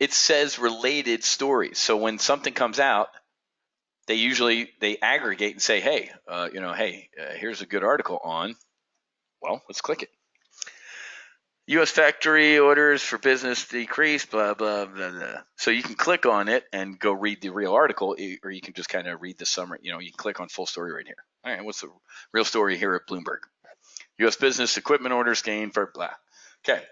It says related stories. So when something comes out, they aggregate and say, hey, here's a good article on. Well, let's click it. U.S. factory orders for business decreased, blah, blah, blah, blah. So you can click on it and go read the real article, or you can just kind of read the summary. You can click on full story right here. All right, what's the real story here at Bloomberg? U.S. business equipment orders gained for blah. Okay,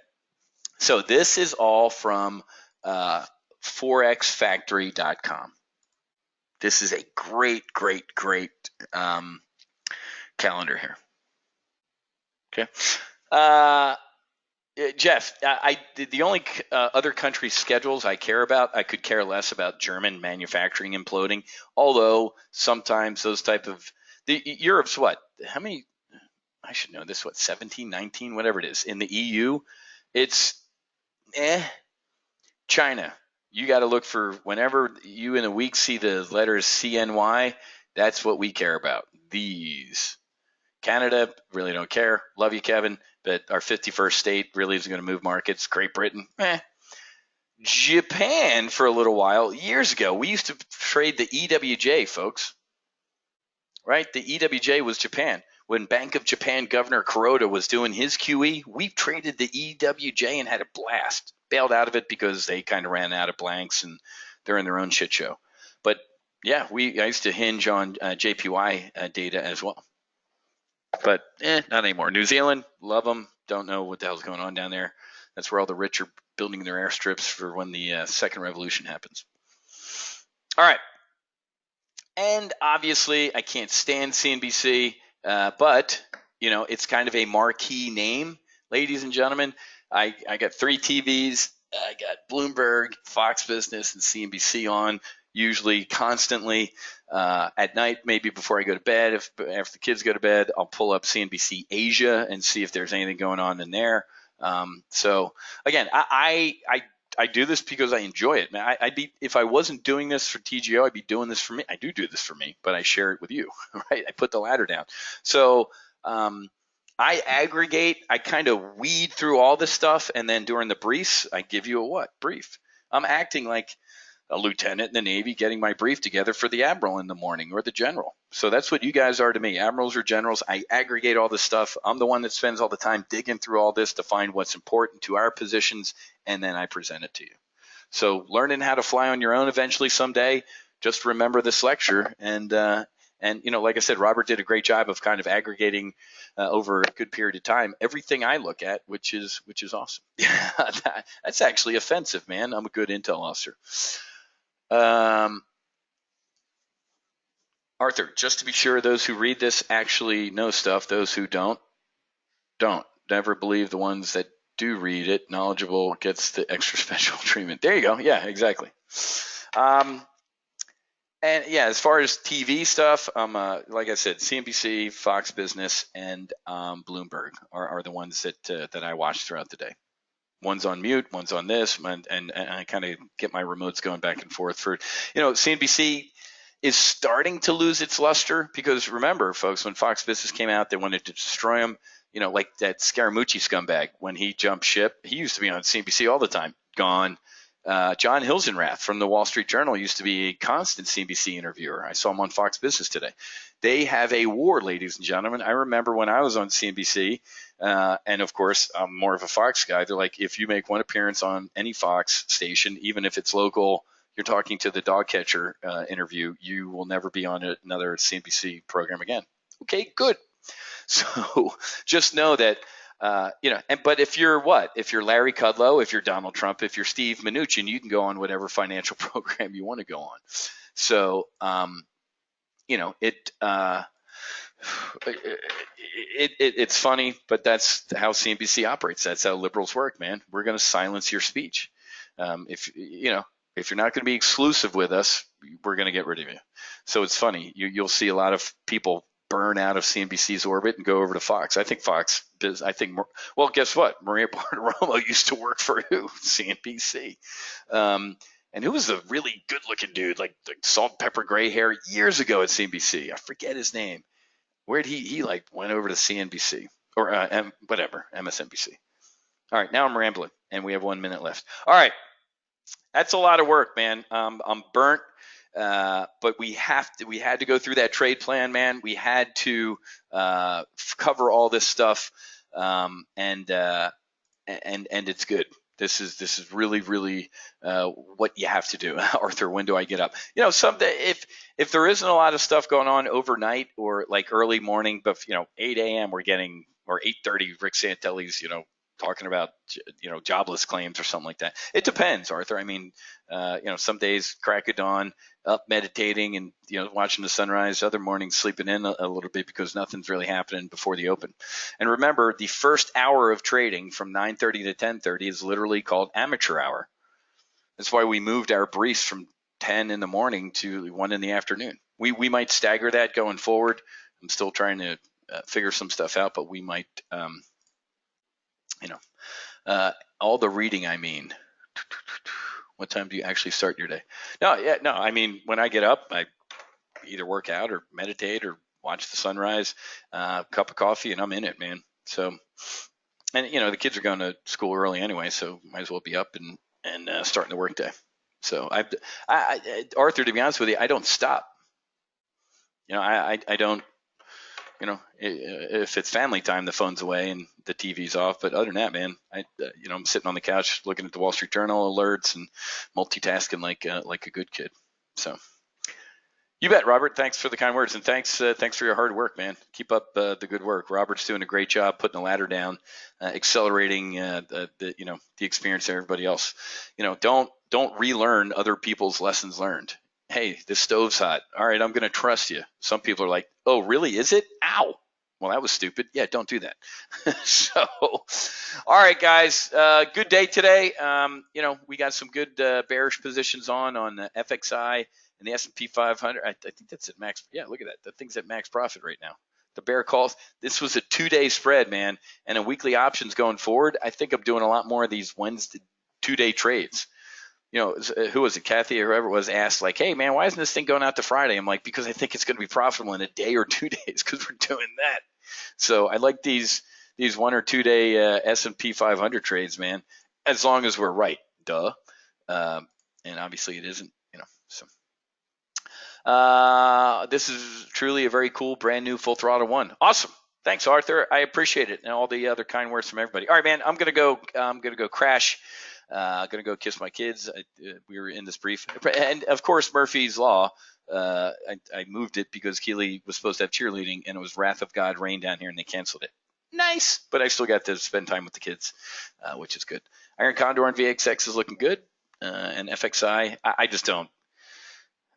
so this is all from forexfactory.com. This is a great calendar here. Okay. Jeff, the only other country schedules I care about, I could care less about German manufacturing imploding. Although sometimes those type of Europe's what? How many? I should know this. What, 17, 19, whatever it is in the EU? It's China. You got to look for whenever you in a week see the letters CNY. That's what we care about. These. Canada, really don't care. Love you, Kevin, but our 51st state really isn't going to move markets. Great Britain, Japan, for a little while, years ago, we used to trade the EWJ, folks. Right? The EWJ was Japan. When Bank of Japan Governor Kuroda was doing his QE, we traded the EWJ and had a blast. Bailed out of it because they kind of ran out of blanks and they're in their own shit show. But yeah, I used to hinge on JPY data as well. But not anymore. New Zealand, love them. Don't know what the hell's going on down there. That's where all the rich are building their airstrips for when the second revolution happens. All right. And obviously, I can't stand CNBC, but, it's kind of a marquee name, ladies and gentlemen. I got 3 TVs. I got Bloomberg, Fox Business, and CNBC on, usually constantly. At night, maybe before I go to bed, after the kids go to bed, I'll pull up CNBC Asia and see if there's anything going on in there. So again, I do this because I enjoy it, man. If I wasn't doing this for TGO, I'd be doing this for me. I do this for me, but I share it with you, right? I put the ladder down. So I aggregate, I kind of weed through all this stuff, and then during the briefs, I give you a brief. I'm acting like a lieutenant in the Navy getting my brief together for the admiral in the morning, or the general. So that's what you guys are to me, admirals or generals. I aggregate all this stuff. I'm the one that spends all the time digging through all this to find what's important to our positions, and then I present it to you. So learning how to fly on your own eventually someday, just remember this lecture. And like I said, Robert did a great job of kind of aggregating over a good period of time everything I look at, which is awesome. That's actually offensive, man. I'm a good intel officer. Arthur, just to be sure, those who read this actually know stuff. Those who don't. Never believe the ones that do read it. Knowledgeable gets the extra special treatment. There you go. Yeah, exactly. And yeah, as far as TV stuff, like I said, CNBC, Fox Business, and Bloomberg are the ones that I watch throughout the day. One's on mute, one's on this, and I kind of get my remotes going back and forth for, CNBC is starting to lose its luster because remember, folks, when Fox Business came out, they wanted to destroy them, like that Scaramucci scumbag when he jumped ship. He used to be on CNBC all the time, gone. John Hilsenrath from the Wall Street Journal used to be a constant CNBC interviewer. I saw him on Fox Business today. They have a war, ladies and gentlemen. I remember when I was on CNBC, and of course, I'm more of a Fox guy. They're like, if you make one appearance on any Fox station, even if it's local, you're talking to the dog catcher interview, you will never be on another CNBC program again. Okay, good. So just know that, but if you're Larry Kudlow, if you're Donald Trump, if you're Steve Mnuchin, you can go on whatever financial program you want to go on. So, it's funny, but that's how CNBC operates. That's how liberals work, man. We're going to silence your speech. If you're not going to be exclusive with us, we're going to get rid of you. So it's funny. You'll see a lot of people burn out of CNBC's orbit and go over to Fox. I think Fox, well, guess what? Maria Bartiromo used to work for who? CNBC. And who was the really good-looking dude, like salt and pepper gray hair years ago at CNBC? I forget his name. Where'd he like went over to CNBC or whatever, MSNBC. All right, now I'm rambling, and we have 1 minute left. All right, that's a lot of work, man. I'm burnt, but we had to go through that trade plan, man. We had to cover all this stuff, and it's good. This is really what you have to do. Arthur, when do I get up? Someday if there isn't a lot of stuff going on overnight or like early morning, but 8 a.m. we're getting, or 8:30, Rick Santelli's talking about jobless claims or something like that. It depends, Arthur. I mean, some days crack of dawn, up meditating and watching the sunrise. Other mornings sleeping in a little bit because nothing's really happening before the open. And remember, the first hour of trading from 9:30 to 10:30 is literally called amateur hour. That's why we moved our briefs from 10 in the morning to 1 in the afternoon. We might stagger that going forward. I'm still trying to figure some stuff out, but we might. All the reading, I mean, what time do you actually start your day? No, I mean, when I get up, I either work out or meditate or watch the sunrise, cup of coffee, and I'm in it, man. So, and the kids are going to school early anyway, so might as well be up and starting the work day. So Arthur, to be honest with you, I don't stop. I don't. If it's family time, the phone's away and the TV's off. But other than that, man, I'm sitting on the couch looking at the Wall Street Journal alerts and multitasking like a good kid. So you bet, Robert. Thanks for the kind words, and thanks for your hard work, man. Keep up the good work. Robert's doing a great job putting the ladder down, accelerating the experience of everybody else. Don't relearn other people's lessons learned. Hey, this stove's hot. All right, I'm going to trust you. Some people are like, oh, really? Is it? Ow. Well, that was stupid. Yeah, don't do that. So, all right, guys, good day today. We got some good bearish positions on the FXI and the S&P 500. I think that's at max. Yeah, look at that. The thing's at max profit right now. The bear calls. This was a 2-day spread, man, and a weekly options going forward. I think I'm doing a lot more of these Wednesday 2-day trades. Who was it, Kathy or whoever it was, asked like, hey, man, why isn't this thing going out to Friday? I'm like, because I think it's going to be profitable in a day or 2 days because we're doing that. So I like these 1 or 2 day S&P 500 trades, man, as long as we're right. Duh. And obviously it isn't, So this is truly a very cool, brand new Full Throttle 1. Awesome. Thanks, Arthur. I appreciate it, and all the other kind words from everybody. All right, man, I'm gonna go crash. Gonna go kiss my kids. We were in this brief, and of course Murphy's Law. I moved it because Keely was supposed to have cheerleading, and it was Wrath of God rain down here, and they canceled it. Nice, but I still got to spend time with the kids, which is good. Iron Condor on VXX is looking good, and FXI. I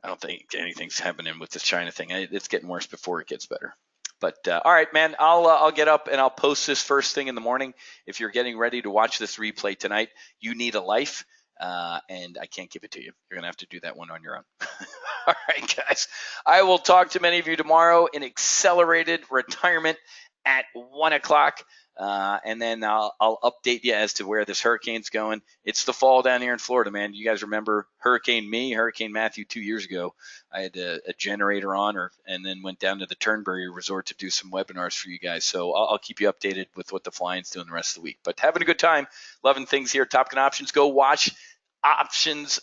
don't think anything's happening with this China thing. It's getting worse before it gets better. But all right, man, I'll get up and I'll post this first thing in the morning. If you're getting ready to watch this replay tonight, you need a life, and I can't give it to you. You're gonna have to do that one on your own. All right, guys. I will talk to many of you tomorrow in accelerated retirement at 1 o'clock. And then I'll update you as to where this hurricane's going. It's the fall down here in Florida, man. You guys remember Hurricane Matthew 2 years ago. I had a generator on, and then went down to the Turnberry Resort to do some webinars for you guys. So I'll keep you updated with what the flying's doing the rest of the week. But having a good time, loving things here. Top Gun Options. Go watch Options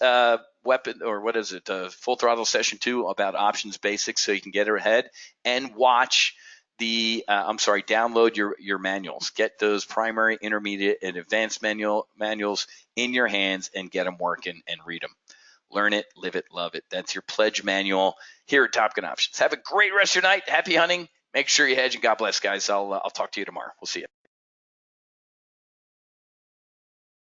Weapon, or what is it? Full Throttle Session 2 about options basics, so you can get ahead, and watch download your manuals. Get those primary, intermediate, and advanced manuals in your hands and get them working and read them. Learn it, live it, love it. That's your pledge manual here at Top Gun Options. Have a great rest of your night. Happy hunting. Make sure you hedge, and God bless, guys. I'll talk to you tomorrow. We'll see you.